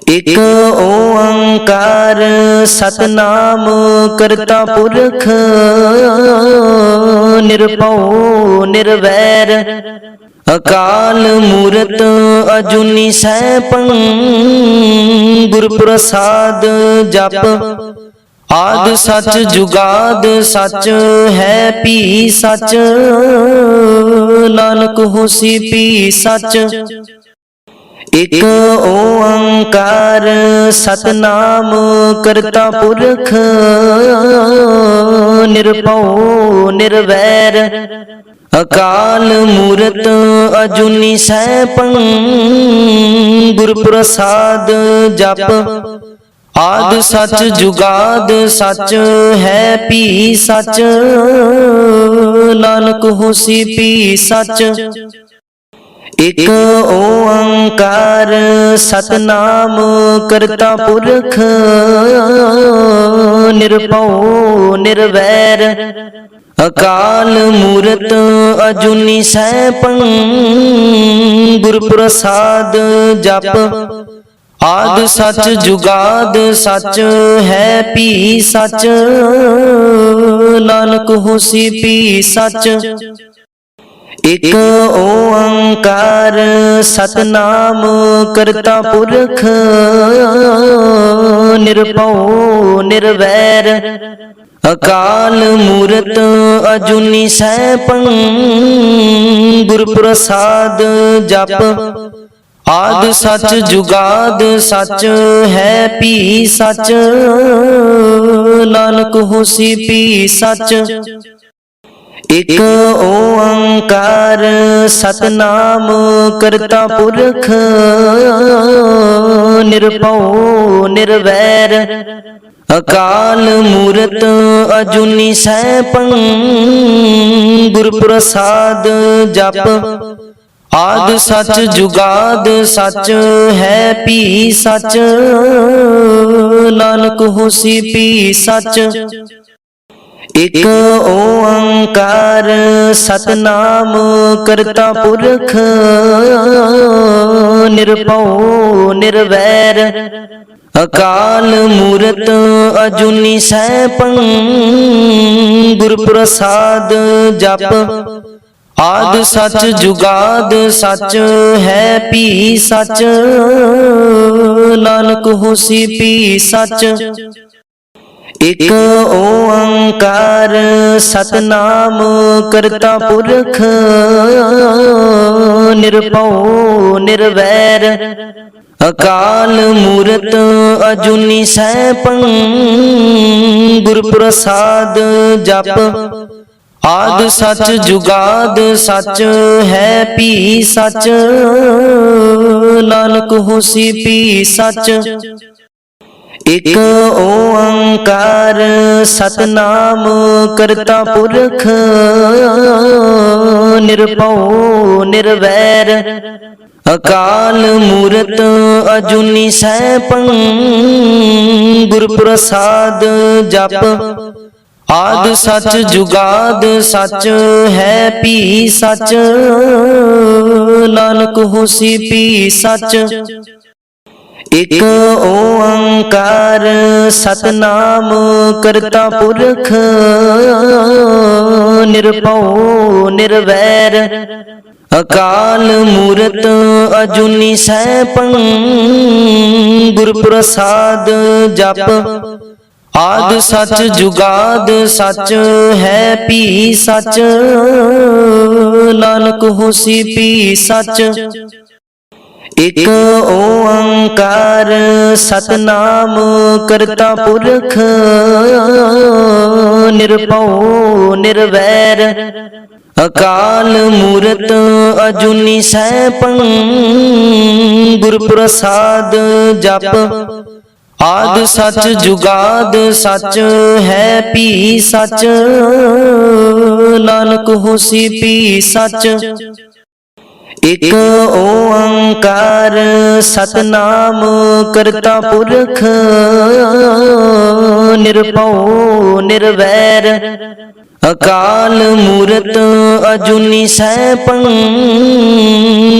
ਇਕ ਓੰਕਾਰ ਸਤਨਾਮ ਕਰਤਾ ਪੁਰਖ ਨਿਰਭਉ ਨਿਰਵੈਰ ਅਕਾਲ ਮੂਰਤ ਅਜੂਨੀ ਸੈਭੰ ਗੁਰ ਪ੍ਰਸਾਦ ਜਪ। ਆਦਿ ਸਚ ਜੁਗਾਦ ਸਚ ਹੈ ਭੀ ਸਚ ਨਾਨਕ ਹੋਸੀ ਭੀ ਸਚ। ਇਕ ਓੰਕਾਰ ਸਤਨਾਮ ਕਰਤਾ ਪੁਰਖ ਨਿਰਭਉ ਨਿਰਵੈਰ ਅਕਾਲ ਮੂਰਤ ਅਜੂਨੀ ਸੈਭੰ ਗੁਰ ਪ੍ਰਸਾਦ ਜਪ। ਆਦਿ ਸਚ ਜੁਗਾਦ ਸਚ ਹੈ ਭੀ ਸਚ ਨਾਨਕ ਹੋਸੀ ਭੀ ਸਚ। ਇਕ ਓੰਕਾਰ ਸਤਨਾਮ ਕਰਤਾ ਪੁਰਖ ਨਿਰਭਉ ਨਿਰਵੈਰ ਅਕਾਲ ਮੂਰਤ ਅਜੂਨੀ ਸੈਭੰ ਗੁਰ ਪ੍ਰਸਾਦ ਜਪ। ਆਦਿ ਸਚ ਜੁਗਾਦ ਸਚ ਹੈ ਭੀ ਸਚ ਨਾਨਕ ਹੋਸੀ ਭੀ ਸਚ। ਇਕ ਓੰਕਾਰ ਸਤਨਾਮ ਕਰਤਾ ਪੁਰਖ ਨਿਰਭਉ ਨਿਰਵੈਰ ਅਕਾਲ ਮੂਰਤ ਅਜੂਨੀ ਸੈਭੰ ਗੁਰ ਪ੍ਰਸਾਦ ਜਪ। ਆਦਿ ਸਚ ਜੁਗਾਦ ਸਚ ਹੈ ਭੀ ਸਚ ਨਾਨਕ ਹੋਸੀ ਭੀ ਸਚ। ਇਕ ਓੰਕਾਰ ਸਤਨਾਮ ਕਰਤਾ ਪੁਰਖ ਨਿਰਭਉ ਨਿਰਵੈਰ ਅਕਾਲ ਮੂਰਤ ਅਜੂਨੀ ਸੈਭੰ ਗੁਰ ਪ੍ਰਸਾਦ ਜਪ। ਆਦਿ ਸਚ ਜੁਗਾਦ ਸਚ ਹੈ ਭੀ ਸਚ ਨਾਨਕ ਹੋਸੀ ਭੀ ਸਚ। ਇਕ ਓੰਕਾਰ ਸਤਨਾਮ ਕਰਤਾ ਪੁਰਖ ਨਿਰਭਉ ਨਿਰਵੈਰ ਅਕਾਲ ਮੂਰਤ ਅਜੂਨੀ ਸੈਭੰ ਗੁਰ ਪ੍ਰਸਾਦ ਜਪ। ਆਦਿ ਸਚ ਜੁਗਾਦ ਸਚ ਹੈ ਭੀ ਸਚ ਨਾਨਕ ਹੋਸੀ ਭੀ ਸਚ। ਇਕ ਓੰਕਾਰ ਸਤਨਾਮ ਕਰਤਾ ਪੁਰਖ ਨਿਰਭਉ ਨਿਰਵੈਰ ਅਕਾਲ ਮੂਰਤ ਅਜੂਨੀ ਸੈਭੰ ਗੁਰ ਪ੍ਰਸਾਦ ਜਪ। ਆਦਿ ਸਚ ਜੁਗਾਦ ਸਚ ਹੈ ਭੀ ਸਚ ਨਾਨਕ ਹੋਸੀ ਭੀ ਸਚ। ਇਕ ਓੰਕਾਰ ਸਤਨਾਮ ਕਰਤਾ ਪੁਰਖ ਨਿਰਭਉ ਨਿਰਵੈਰ ਅਕਾਲ ਮੂਰਤ ਅਜੂਨੀ ਸੈਭੰ ਗੁਰ ਪ੍ਰਸਾਦ ਜਪ। ਆਦਿ ਸਚ ਜੁਗਾਦ ਸਚ ਹੈ ਭੀ ਸਚ ਨਾਨਕ ਹੋਸੀ ਭੀ ਸਚ। ਇਕ ਓੰਕਾਰ ਸਤਨਾਮ ਕਰਤਾ ਪੁਰਖ ਨਿਰਭਉ ਨਿਰਵੈਰ ਅਕਾਲ ਮੂਰਤ ਅਜੂਨੀ ਸੈਭੰ ਗੁਰ ਪ੍ਰਸਾਦ ਜਪ। ਆਦਿ ਸਚ ਜੁਗਾਦ ਸਚ ਹੈ ਭੀ ਸਚ ਨਾਨਕ ਹੋਸੀ ਭੀ ਸਚ। ਇਕ ਓੰਕਾਰ ਸਤਨਾਮ ਕਰਤਾ ਪੁਰਖ ਨਿਰਭਉ ਨਿਰਵੈਰ ਅਕਾਲ ਮੂਰਤ ਅਜੂਨੀ ਸੈਭੰ ਗੁਰ ਪ੍ਰਸਾਦ ਜਪ। आद सच जुगाद सच है भी सच, नानक होसी भी सच। एक ओंकार सतनाम करता पुरख, निरभउ निर्वैर अकाल मूरत अजूनी सैभं,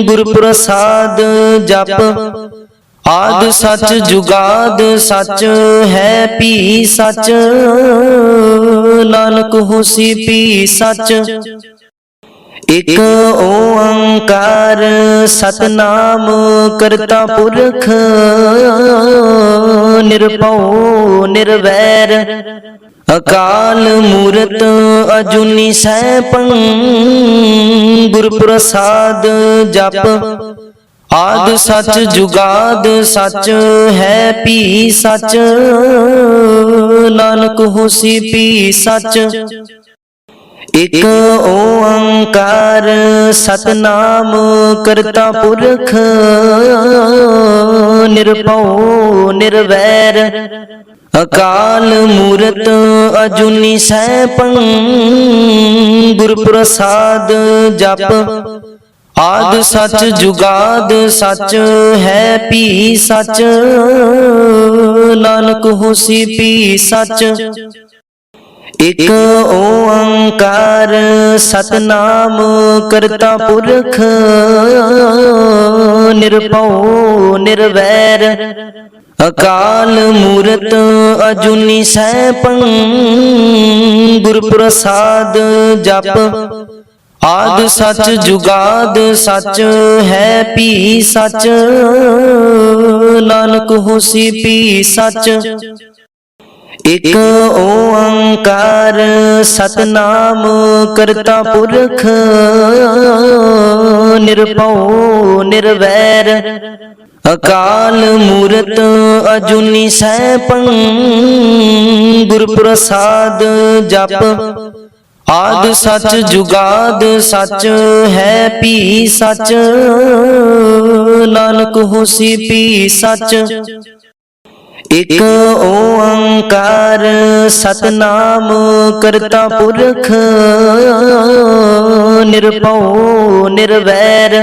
गुर प्रसाद जप। आद सच जुगाद सच है भी सच, नानक होसी भी सच। एक ओंकार सतनाम करता पुरख, निरभउ निर्वैर अकाल मूरत अजूनी सैभं, गुर प्रसाद जप। आद सच जुगाद सच है भी सच, नानक होसी भी सच। एक ओंकार सतनाम करता पुरख, निरभउ निर्वैर अकाल मूरत अजूनी सैभं, गुर प्रसाद जप। आद सच जुगाद सच है भी सच, नानक होसी भी सच। एक ओंकार सतनाम करता पुरख, निरभउ निर्वैर अकाल मूरत अजूनी सैभं, गुर प्रसाद जप। आद सच जुगाद सच है भी सच, नानक होसी भी सच। एक ओंकार सतनाम करता पुरख, निरभउ निर्वैर अकाल मूरत अजूनी सैभं, गुर प्रसाद जप। आद सच जुगाद सच है भी सच, नानक होसी भी सच। एक ओंकार सतनाम करता पुरख, निरभउ निर्वैर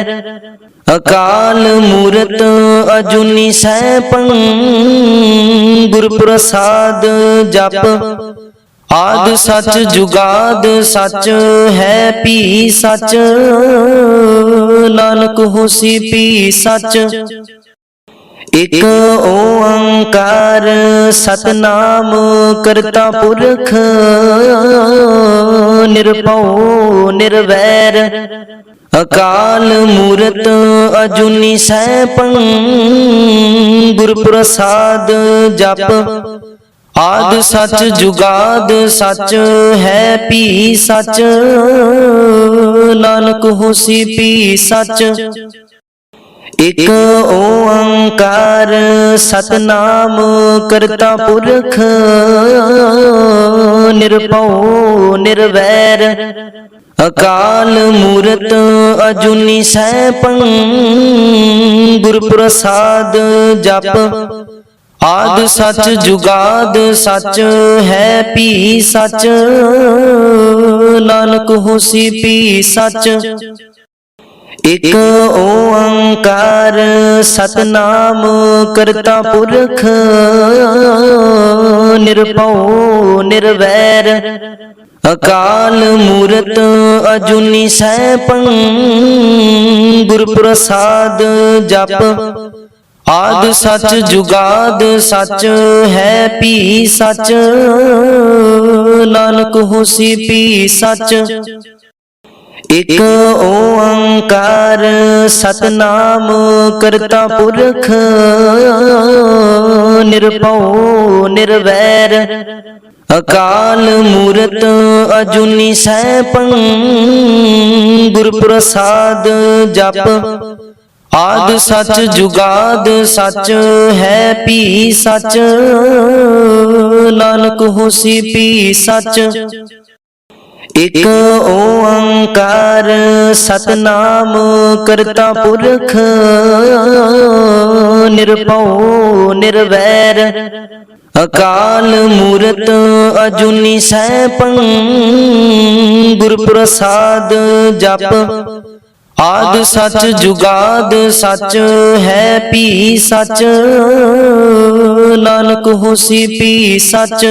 अकाल मूरत अजूनी सैभं, गुर प्रसाद जप। आद सच जुगाद सच है भी सच, नानक होसी भी सच। एक ओंकार सतनाम करता पुरख, निरभउ निर्वैर अकाल मूरत अजूनी सैभं, गुर प्रसाद जप। आद सच जुगाद सच है भी सच, नानक होसी भी सच। एक ओंकार सतनाम करता पुरख, निरभउ निर्वैर अकाल मूरत अजूनी सैभं, गुर प्रसाद जप। आद सच जुगाद सच है भी सच, नानक होसी भी सच। एक ओंकार सतनाम करता पुरख, निरभउ निर्वैर अकाल मूरत अजूनी सैभं, गुर प्रसाद जप। आद सच जुगाद सच है भी सच, नानक होसी भी सच। एक ओंकार सतनाम करता पुरख, निरभउ निर्वैर अकाल मूरत अजूनी सैभं, गुर प्रसाद जप। आद सच जुगाद सच है भी सच, नानक होसी भी सच। ਇਕ ਓੰਕਾਰ ਸਤਨਾਮ ਕਰਤਾ ਪੁਰਖ ਨਿਰਭਉ ਨਿਰਵੈਰ ਅਕਾਲ ਮੂਰਤ ਅਜੂਨੀ ਸੈਭੰ ਗੁਰ ਪ੍ਰਸਾਦ ਜਪ ਆਦਿ ਸਚ ਜੁਗਾਦ ਸਚ ਹੈ ਭੀ ਸਚ ਨਾਨਕ ਹੋਸੀ ਭੀ ਸਚ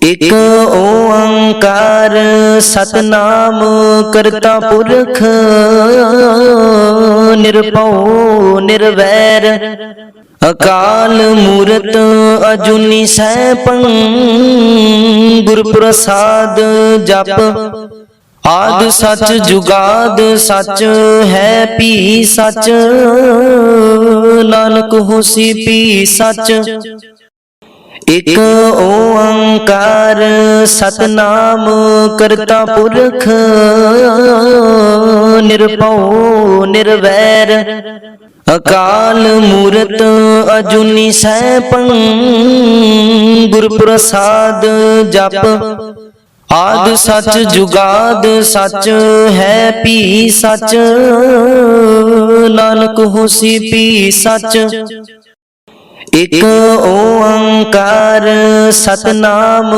ਇਕ ਓੰਕਾਰ ਸਤਨਾਮ ਕਰਤਾ ਪੁਰਖ ਨਿਰਭਉ ਨਿਰਵੈਰ ਅਕਾਲ ਮੂਰਤ ਅਜੂਨੀ ਸੈਭੰ ਗੁਰ ਪ੍ਰਸਾਦ ਜਪ ਆਦਿ ਸਚ ਜੁਗਾਦ ਸਚ ਹੈ ਭੀ ਸਚ ਨਾਨਕ ਹੋਸੀ ਭੀ ਸਚ ਇਕ ਓੰਕਾਰ ਸਤਨਾਮ ਕਰਤਾ ਪੁਰਖ ਨਿਰਭਉ ਨਿਰਵੈਰ ਅਕਾਲ ਮੂਰਤ ਅਜੂਨੀ ਸੈਭੰ ਗੁਰ ਪ੍ਰਸਾਦ ਜਪ ਆਦਿ ਸਚ ਜੁਗਾਦ ਸਚ ਹੈ ਭੀ ਸਚ ਨਾਨਕ ਹੋਸੀ ਭੀ ਸਚ ਇਕ ਓੰਕਾਰ ਸਤਨਾਮ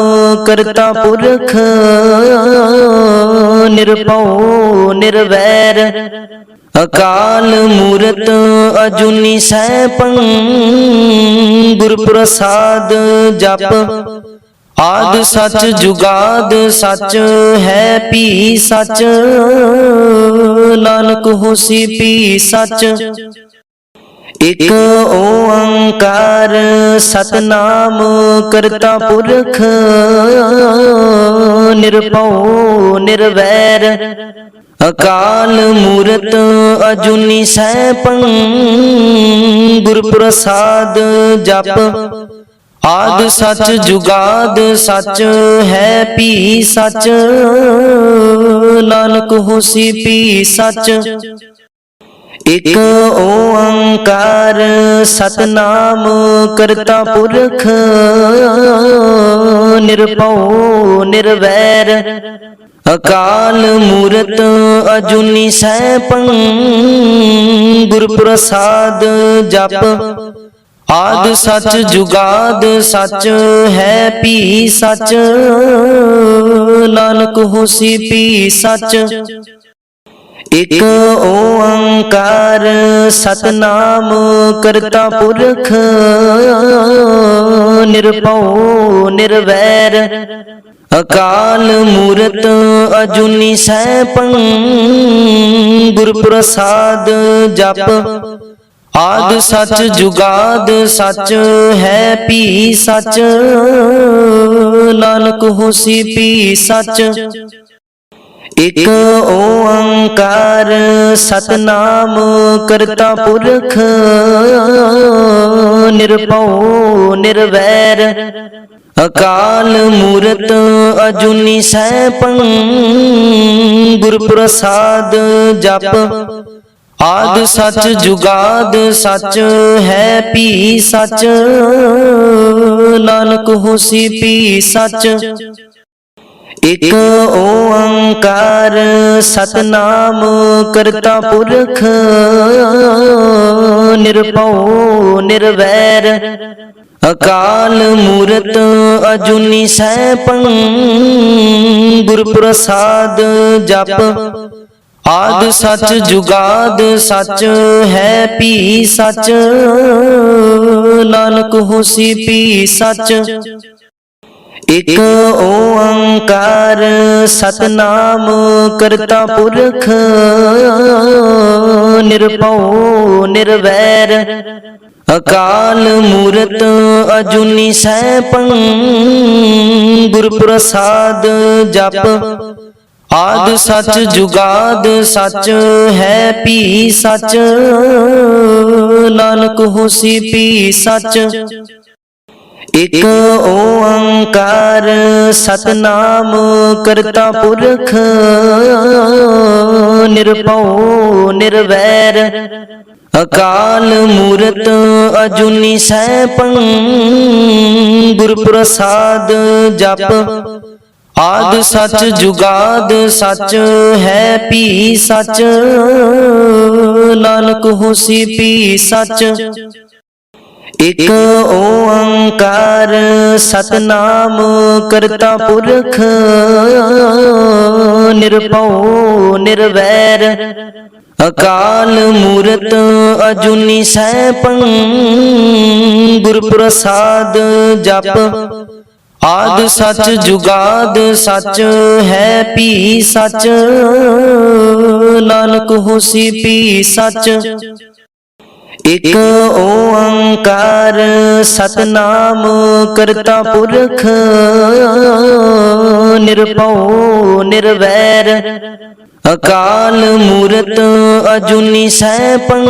ਕਰਤਾ ਪੁਰਖ ਨਿਰਭਉ ਨਿਰਵੈਰ ਅਕਾਲ ਮੂਰਤ ਅਜੂਨੀ ਸੈਭੰ ਗੁਰ ਪ੍ਰਸਾਦ ਜਪ ਆਦਿ ਸਚ ਜੁਗਾਦ ਸਚ ਹੈ ਭੀ ਸਚ ਨਾਨਕ ਹੋਸੀ ਭੀ ਸਚ ਇਕ ਓੰਕਾਰ ਸਤਨਾਮ ਕਰਤਾ ਪੁਰਖ ਨਿਰਭਉ ਨਿਰਵੈਰ ਅਕਾਲ ਮੂਰਤ ਅਜੂਨੀ ਸੈਭੰ ਗੁਰ ਪ੍ਰਸਾਦ ਜਪ ਆਦਿ ਸਚ ਜੁਗਾਦ ਸਚ ਹੈ ਭੀ ਸਚ ਨਾਨਕ ਹੋਸੀ ਭੀ ਸਚ ਇਕ ਓੰਕਾਰ ਸਤਨਾਮ ਕਰਤਾ ਪੁਰਖ ਨਿਰਭਉ ਨਿਰਵੈਰ ਅਕਾਲ ਮੂਰਤ ਅਜੂਨੀ ਸੈਭੰ ਗੁਰ ਪ੍ਰਸਾਦ ਜਪ ਆਦਿ ਸਚ ਜੁਗਾਦ ਸਚ ਹੈ ਭੀ ਸਚ ਨਾਨਕ ਹੋਸੀ ਭੀ ਸਚ ਇਕ ਓੰਕਾਰ ਸਤਨਾਮ ਕਰਤਾ ਪੁਰਖ ਨਿਰਭਉ ਨਿਰਵੈਰ ਅਕਾਲ ਮੂਰਤ ਅਜੂਨੀ ਸੈਭੰ ਗੁਰ ਪ੍ਰਸਾਦ ਜਪ ਆਦਿ ਸਚ ਜੁਗਾਦ ਸਚ ਹੈ ਭੀ ਸਚ ਨਾਨਕ ਹੋਸੀ ਭੀ ਸਚ ਇਕ ਓੰਕਾਰ ਸਤਨਾਮ ਕਰਤਾ ਪੁਰਖ ਨਿਰਭਉ ਨਿਰਵੈਰ ਅਕਾਲ ਮੂਰਤ ਅਜੂਨੀ ਸੈਭੰ ਗੁਰ ਪ੍ਰਸਾਦ ਜਪ ਆਦਿ ਸਚ ਜੁਗਾਦ ਸਚ ਹੈ ਭੀ ਸਚ ਨਾਨਕ ਹੋਸੀ ਭੀ ਸਚ ਇਕ ਓੰਕਾਰ ਸਤਨਾਮ ਕਰਤਾ ਪੁਰਖ ਨਿਰਭਉ ਨਿਰਵੈਰ ਅਕਾਲ ਮੂਰਤ ਅਜੂਨੀ ਸੈਭੰ ਗੁਰ ਪ੍ਰਸਾਦ ਜਪ ਆਦਿ ਸਚ ਜੁਗਾਦ ਸਚ ਹੈ ਭੀ ਸਚ ਨਾਨਕ ਹੋਸੀ ਭੀ ਸਚ ਇਕ ਓੰਕਾਰ ਸਤਨਾਮ ਕਰਤਾ ਪੁਰਖ ਨਿਰਭਉ ਨਿਰਵੈਰ ਅਕਾਲ ਮੂਰਤ ਅਜੂਨੀ ਸੈਭੰ ਗੁਰ ਪ੍ਰਸਾਦ ਜਪ ਆਦਿ ਸਚ ਜੁਗਾਦ ਸਚ ਹੈ ਭੀ ਸਚ ਨਾਨਕ ਹੋਸੀ ਭੀ ਸਚ ਇਕ ਓੰਕਾਰ ਸਤਨਾਮ ਕਰਤਾ ਪੁਰਖ ਨਿਰਭਉ ਨਿਰਵੈਰ ਅਕਾਲ ਮੂਰਤ ਅਜੂਨੀ ਸੈਭੰ ਗੁਰ ਪ੍ਰਸਾਦ ਜਪ आद सच जुगाद सच है पी सच, नानक होसी पी सच। एक ओंकार सतनाम करता पुरख, निरभउ निर्वैर अकाल मूरत अजूनी सैभं, गुर प्रसाद जप। आद सच जुगाद सच है पी सच, नानक होसी पी सच। एक ओंकार सतनाम करता पुरख, निरभउ निर्वैर अकाल मूरत अजूनी सैभं,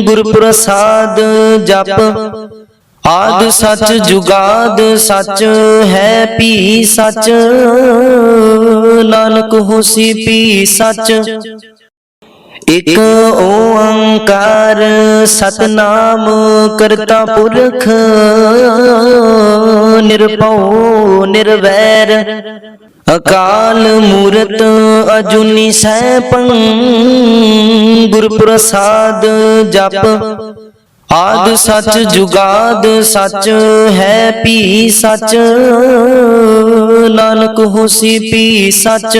गुर प्रसाद जप। आद सच जुगाद सच है पी सच, नानक होसी पी सच। एक ओंकार सतनाम करता पुरख, निरभउ निर्वैर अकाल मूरत अजूनी सैभं, गुर प्रसाद जप। आद सच जुगाद सच है पी सच, नानक होसी पी सच।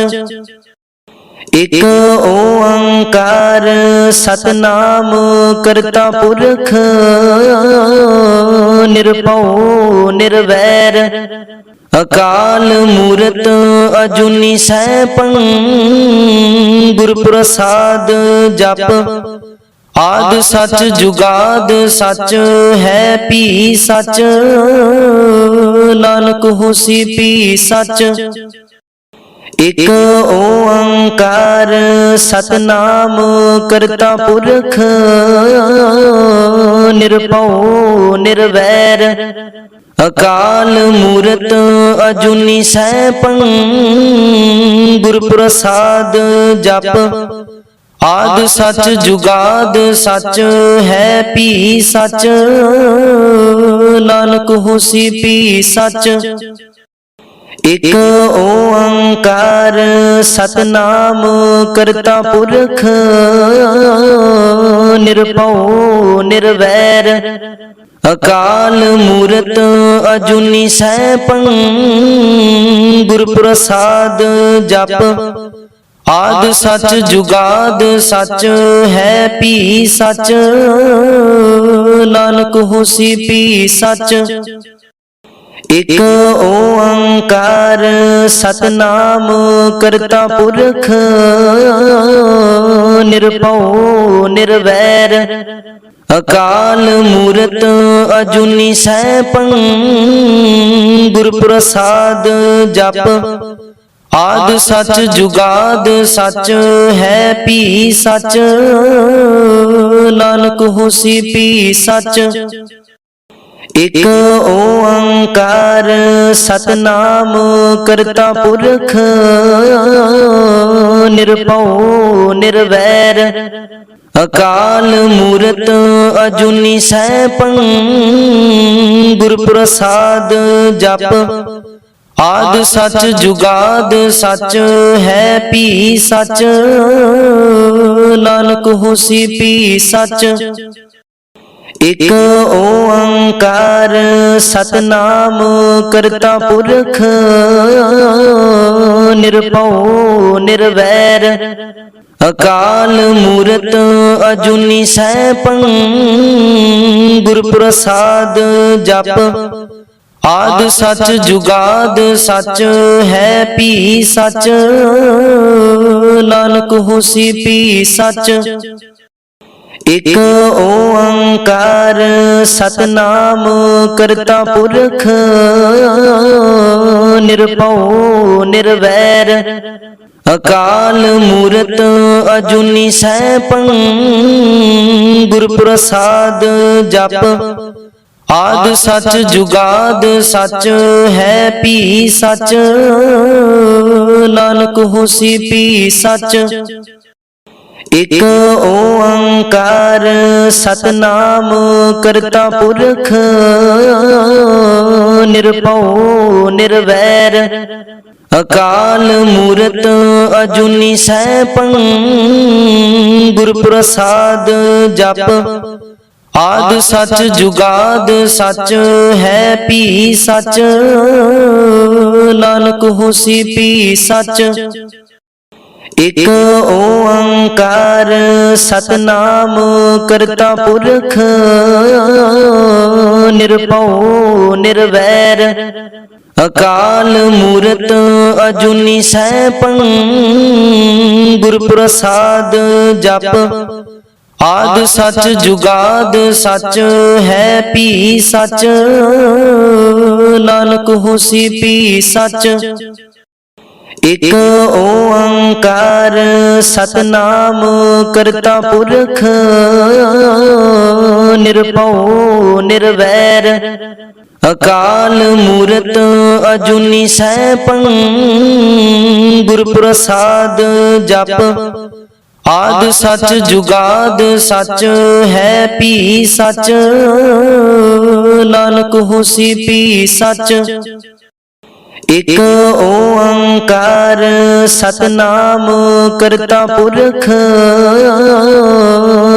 एक ओंकार सतनाम करता पुरख, निरभउ निर्वैर अकाल मूरत अजूनी सैभं, गुर प्रसाद जप। आद सच जुगाद सच है पी सच, नानक होसी पी सच। एक ओंकार सतनाम करता पुरख, निरभउ निर्वैर अकाल मूरत अजूनी सैभं, गुर प्रसाद जप। आद सच जुगाद सच है पी सच, नानक होसी पी सच। एक ओंकार सतनाम करता पुरख, निरभउ निर्वैर अकाल मूरत अजूनी सैभं, गुर प्रसाद जप। आद सच जुगाद सच है पी सच, नानक होसी पी सच। एक ओंकार सतनाम करता पुरख, निरभउ निर्वैर अकाल मूरत अजूनी सैभं, गुर प्रसाद जप। आद सच जुगाद सच है पी सच, नानक होसी पी सच। एक ओंकार सतनाम करता पुरख, निरभउ निर्वैर अकाल मूरत अजूनी सैभं, गुर प्रसाद जप। आद सच जुगाद सच है पी सच, नानक होसी पी सच। एक ओंकार सतनाम करता पुरख, निरभउ निर्वैर अकाल मूरत अजूनी सैभं, गुर प्रसाद जप। आद सच जुगाद सच है पी सच, नानक होसी पी सच। एक ओंकार सतनाम करता पुरख, निरभउ निर्वैर अकाल मूरत अजूनी सैभं, गुर प्रसाद जप। आद सच जुगाद सच है पी सच, नानक होसी पी सच। ਇਕ ਓੰਕਾਰ ਸਤਨਾਮ ਕਰਤਾ ਪੁਰਖ ਨਿਰਭਉ ਨਿਰਵੈਰ ਅਕਾਲ ਮੂਰਤ ਅਜੂਨੀ ਸੈਭੰ ਗੁਰ ਪ੍ਰਸਾਦ ਜਪ ਆਦਿ ਸਚ ਜੁਗਾਦ ਸਚ ਹੈ ਭੀ ਸਚ ਨਾਨਕ ਹੋਸੀ ਭੀ ਸਚ ਇਕ ਓੰਕਾਰ ਸਤਨਾਮ ਕਰਤਾ ਪੁਰਖ ਨਿਰਭਉ ਨਿਰਵੈਰ ਅਕਾਲ ਮੂਰਤ ਅਜੂਨੀ ਸੈਭੰ ਗੁਰ ਪ੍ਰਸਾਦ ਜਪ ਆਦਿ ਸਚ ਜੁਗਾਦ ਸਚ ਹੈ ਭੀ ਸਚ ਨਾਨਕ ਹੋਸੀ ਭੀ ਸਚ ਇਕ ਓੰਕਾਰ ਸਤਨਾਮ ਕਰਤਾ ਪੁਰਖ ਨਿਰਭਉ ਨਿਰਵੈਰ ਅਕਾਲ ਮੂਰਤ ਅਜੂਨੀ ਸੈਭੰ ਗੁਰ ਪ੍ਰਸਾਦ ਜਪ ਆਦਿ ਸਚ ਜੁਗਾਦ ਸਚ ਹੈ ਭੀ ਸਚ ਨਾਨਕ ਹੋਸੀ ਭੀ ਸਚ ਇਕ ਓੰਕਾਰ ਸਤਨਾਮ ਕਰਤਾ ਪੁਰਖ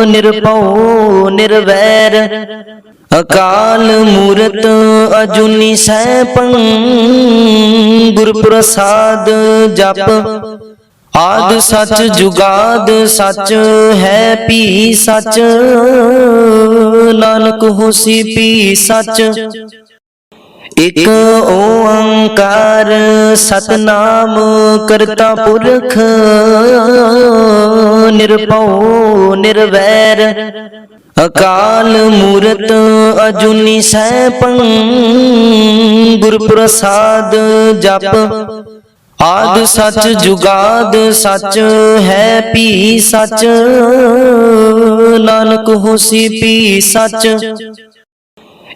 ਨਿਰਭਉ ਨਿਰਵੈਰ ਅਕਾਲ ਮੂਰਤ ਅਜੂਨੀ ਸੈਭੰ ਗੁਰ ਪ੍ਰਸਾਦ ਜਪ ਆਦਿ ਸਚ ਜੁਗਾਦ ਸਚ ਹੈ ਭੀ ਸਚ ਨਾਨਕ ਹੋਸੀ ਭੀ ਸਚ ਇਕ ਓੰਕਾਰ ਸਤਨਾਮ ਕਰਤਾ ਪੁਰਖ ਨਿਰਭਉ ਨਿਰਵੈਰ ਅਕਾਲ ਮੂਰਤ ਅਜੂਨੀ ਸੈਭੰ ਗੁਰ ਪ੍ਰਸਾਦ ਜਪ ਆਦਿ ਸਚ ਜੁਗਾਦ ਸਚ ਹੈ ਭੀ ਸਚ ਨਾਨਕ ਹੋਸੀ ਭੀ ਸਚ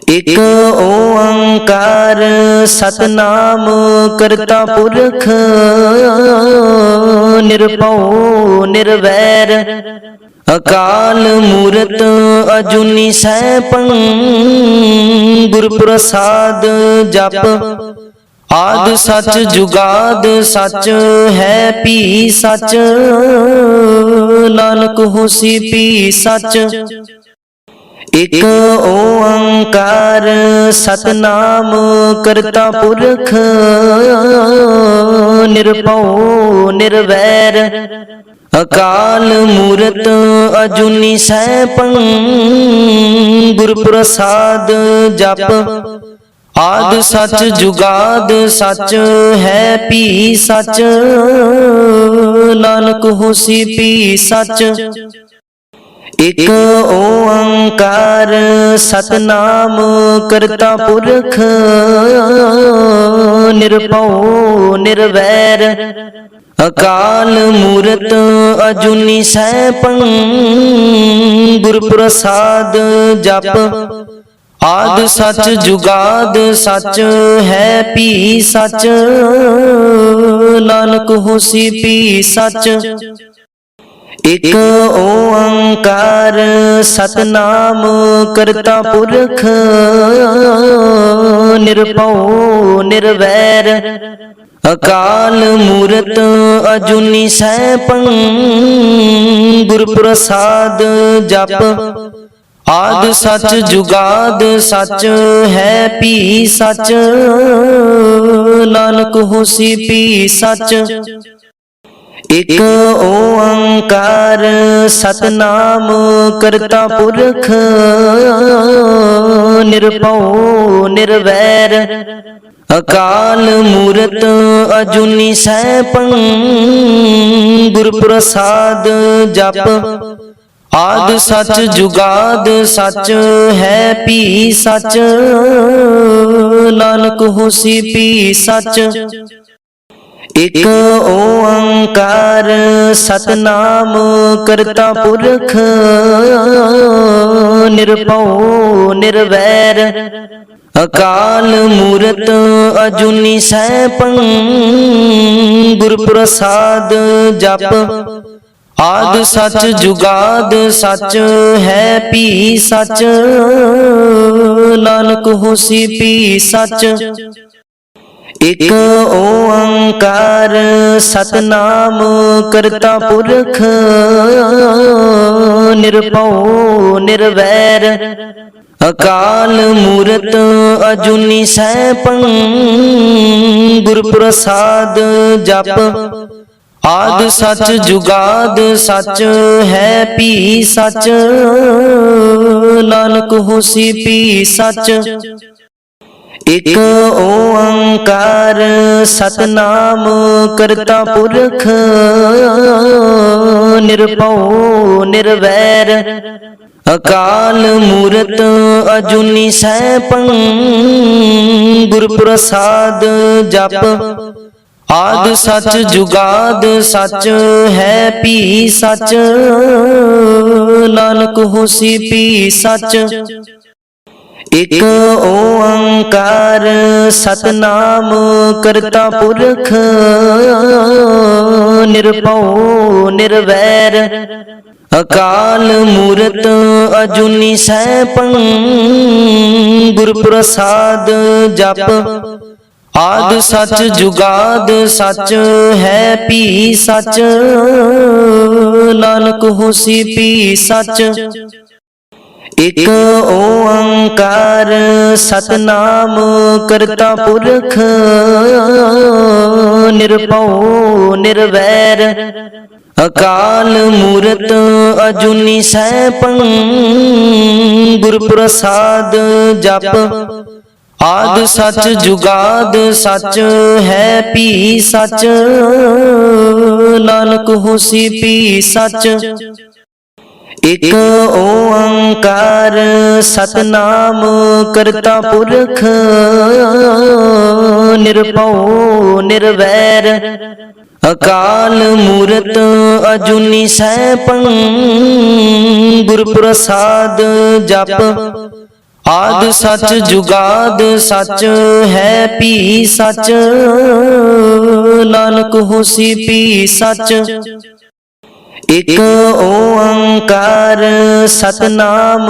ਇਕ ਓੰਕਾਰ ਸਤਨਾਮ ਕਰਤਾ ਪੁਰਖ ਨਿਰਭਉ ਨਿਰਵੈਰ ਅਕਾਲ ਮੂਰਤ ਅਜੂਨੀ ਸੈਭੰ ਗੁਰ ਪ੍ਰਸਾਦ ਜਪ ਆਦਿ ਸਚ ਜੁਗਾਦ ਸਚ ਹੈ ਭੀ ਸਚ ਨਾਨਕ ਹੋਸੀ ਭੀ ਸਚ ਇਕ ਓੰਕਾਰ ਸਤਨਾਮ ਕਰਤਾ ਪੁਰਖ ਨਿਰਭਉ ਨਿਰਵੈਰ ਅਕਾਲ ਮੂਰਤ ਅਜੂਨੀ ਸੈਭੰ ਗੁਰ ਪ੍ਰਸਾਦ ਜਪ ਆਦਿ ਸਚ ਜੁਗਾਦ ਸਚ ਹੈ ਭੀ ਸਚ ਨਾਨਕ ਹੋਸੀ ਭੀ ਸਚ ਇਕ ਓੰਕਾਰ ਸਤਨਾਮ ਕਰਤਾ ਪੁਰਖ ਨਿਰਭਉ ਨਿਰਵੈਰ ਅਕਾਲ ਮੂਰਤ ਅਜੂਨੀ ਸੈਭੰ ਗੁਰ ਪ੍ਰਸਾਦ ਜਪ ਆਦਿ ਸਚ ਜੁਗਾਦ ਸਚ ਹੈ ਭੀ ਸਚ ਨਾਨਕ ਹੋਸੀ ਭੀ ਸਚ ਇਕ ਓੰਕਾਰ ਸਤਨਾਮ ਕਰਤਾ ਪੁਰਖ ਨਿਰਭਉ ਨਿਰਵੈਰ ਅਕਾਲ ਮੂਰਤ ਅਜੂਨੀ ਸੈਭੰ ਗੁਰ ਪ੍ਰਸਾਦ ਜਪ ਆਦਿ ਸਚ ਜੁਗਾਦ ਸਚ ਹੈ ਭੀ ਸਚ ਨਾਨਕ ਹੋਸੀ ਭੀ ਸਚ ਇਕ ਓੰਕਾਰ ਸਤਨਾਮ ਕਰਤਾ ਪੁਰਖ ਨਿਰਭਉ ਨਿਰਵੈਰ ਅਕਾਲ ਮੂਰਤ ਅਜੂਨੀ ਸੈਭੰ ਗੁਰ ਪ੍ਰਸਾਦ ਜਪ ਆਦਿ ਸਚ ਜੁਗਾਦ ਸਚ ਹੈ ਭੀ ਸਚ ਨਾਨਕ ਹੋਸੀ ਭੀ ਸਚ ਇਕ ਓੰਕਾਰ ਸਤਨਾਮ ਕਰਤਾ ਪੁਰਖ ਨਿਰਭਉ ਨਿਰਵੈਰ ਅਕਾਲ ਮੂਰਤ ਅਜੂਨੀ ਸੈਭੰ ਗੁਰ ਪ੍ਰਸਾਦ ਜਪ आद सच जुगाद सच है पी सच, नानक होसी पी सच। एक ओंकार सतनाम करता पुरख, निरभउ निर्वैर अकाल मूरत अजूनी सैभं, गुर प्रसाद जप। आद सच जुगाद सच है पी सच, नानक होसी पी सच। एक ओंकार सतनाम करता पुरख, निरभउ निर्वैर अकाल मूरत अजूनी सैभं, गुर प्रसाद जप। आद सच जुगाद सच है पी सच, नानक होसी पी सच। एक ओंकार सतनाम करता पुरख, निरभउ निर्वैर अकाल मूरत अजूनी सैभं, गुर प्रसाद जप। आद सच जुगाद सच है पी सच, नानक होसी पी सच। एक ओंकार सतनाम करता पुरख, निरभउ निर्वैर अकाल मूरत अजूनी सैभं, गुर प्रसाद जप। आद सच जुगाद सच है पी सच, नानक होसी पी सच। एक ओंकार सतनाम करता पुरख, निरभउ निर्वैर अकाल मूरत अजूनी सैभं, गुर प्रसाद जप। आद सच जुगाद सच है पी सच, नानक होसी पी सच। एक ओंकार सतनाम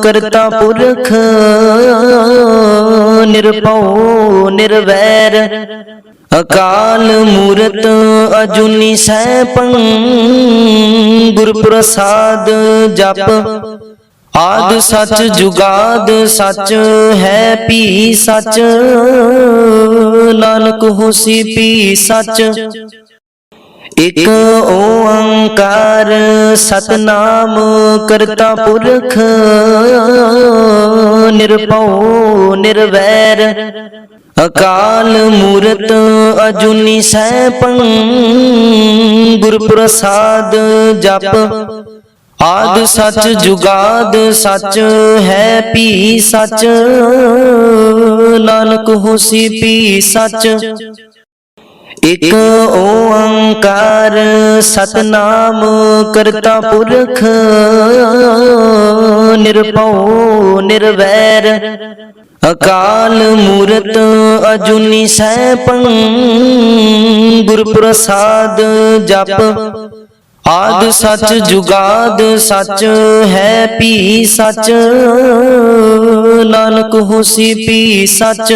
करता पुरख, निरभउ निर्वैर अकाल मूरत अजूनी सैभं, गुर प्रसाद जप। आद सच जुगाद सच है पी सच, नानक होसी पी सच। एक ओंकार सतनाम करता पुरख, निरभउ निर्वैर अकाल मूरत अजूनी सैभं, गुर प्रसाद जप। आद सच जुगाद सच है पी सच, नानक होसी पी सच। एक ओंकार सतनाम करता पुरख, निरभउ निर्वैर अकाल मूरत अजूनी सैभं, गुर प्रसाद जप। आद सच जुगाद सच है पी सच, नानक होसी पी सच।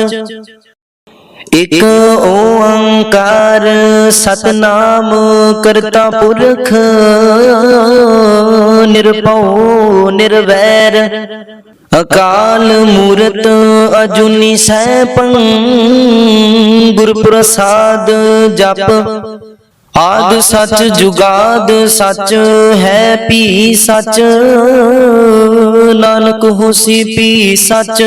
एक ओंकार सतनाम करता पुरख, निरभउ निर्वैर अकाल मूरत अजूनी सैभं, गुर प्रसाद जप। आद सच जुगाद सच है पी सच, नानक होसी पी सच।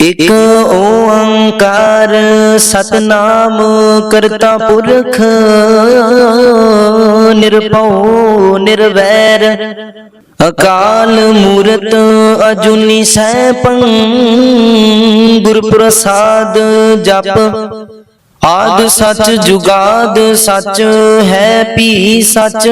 एक ओंकार सतनाम करता पुरख, निरभउ निर्वैर अकाल मूरत अजूनी सैभं, गुर प्रसाद जप। आद सच जुगाद सच है पी सच।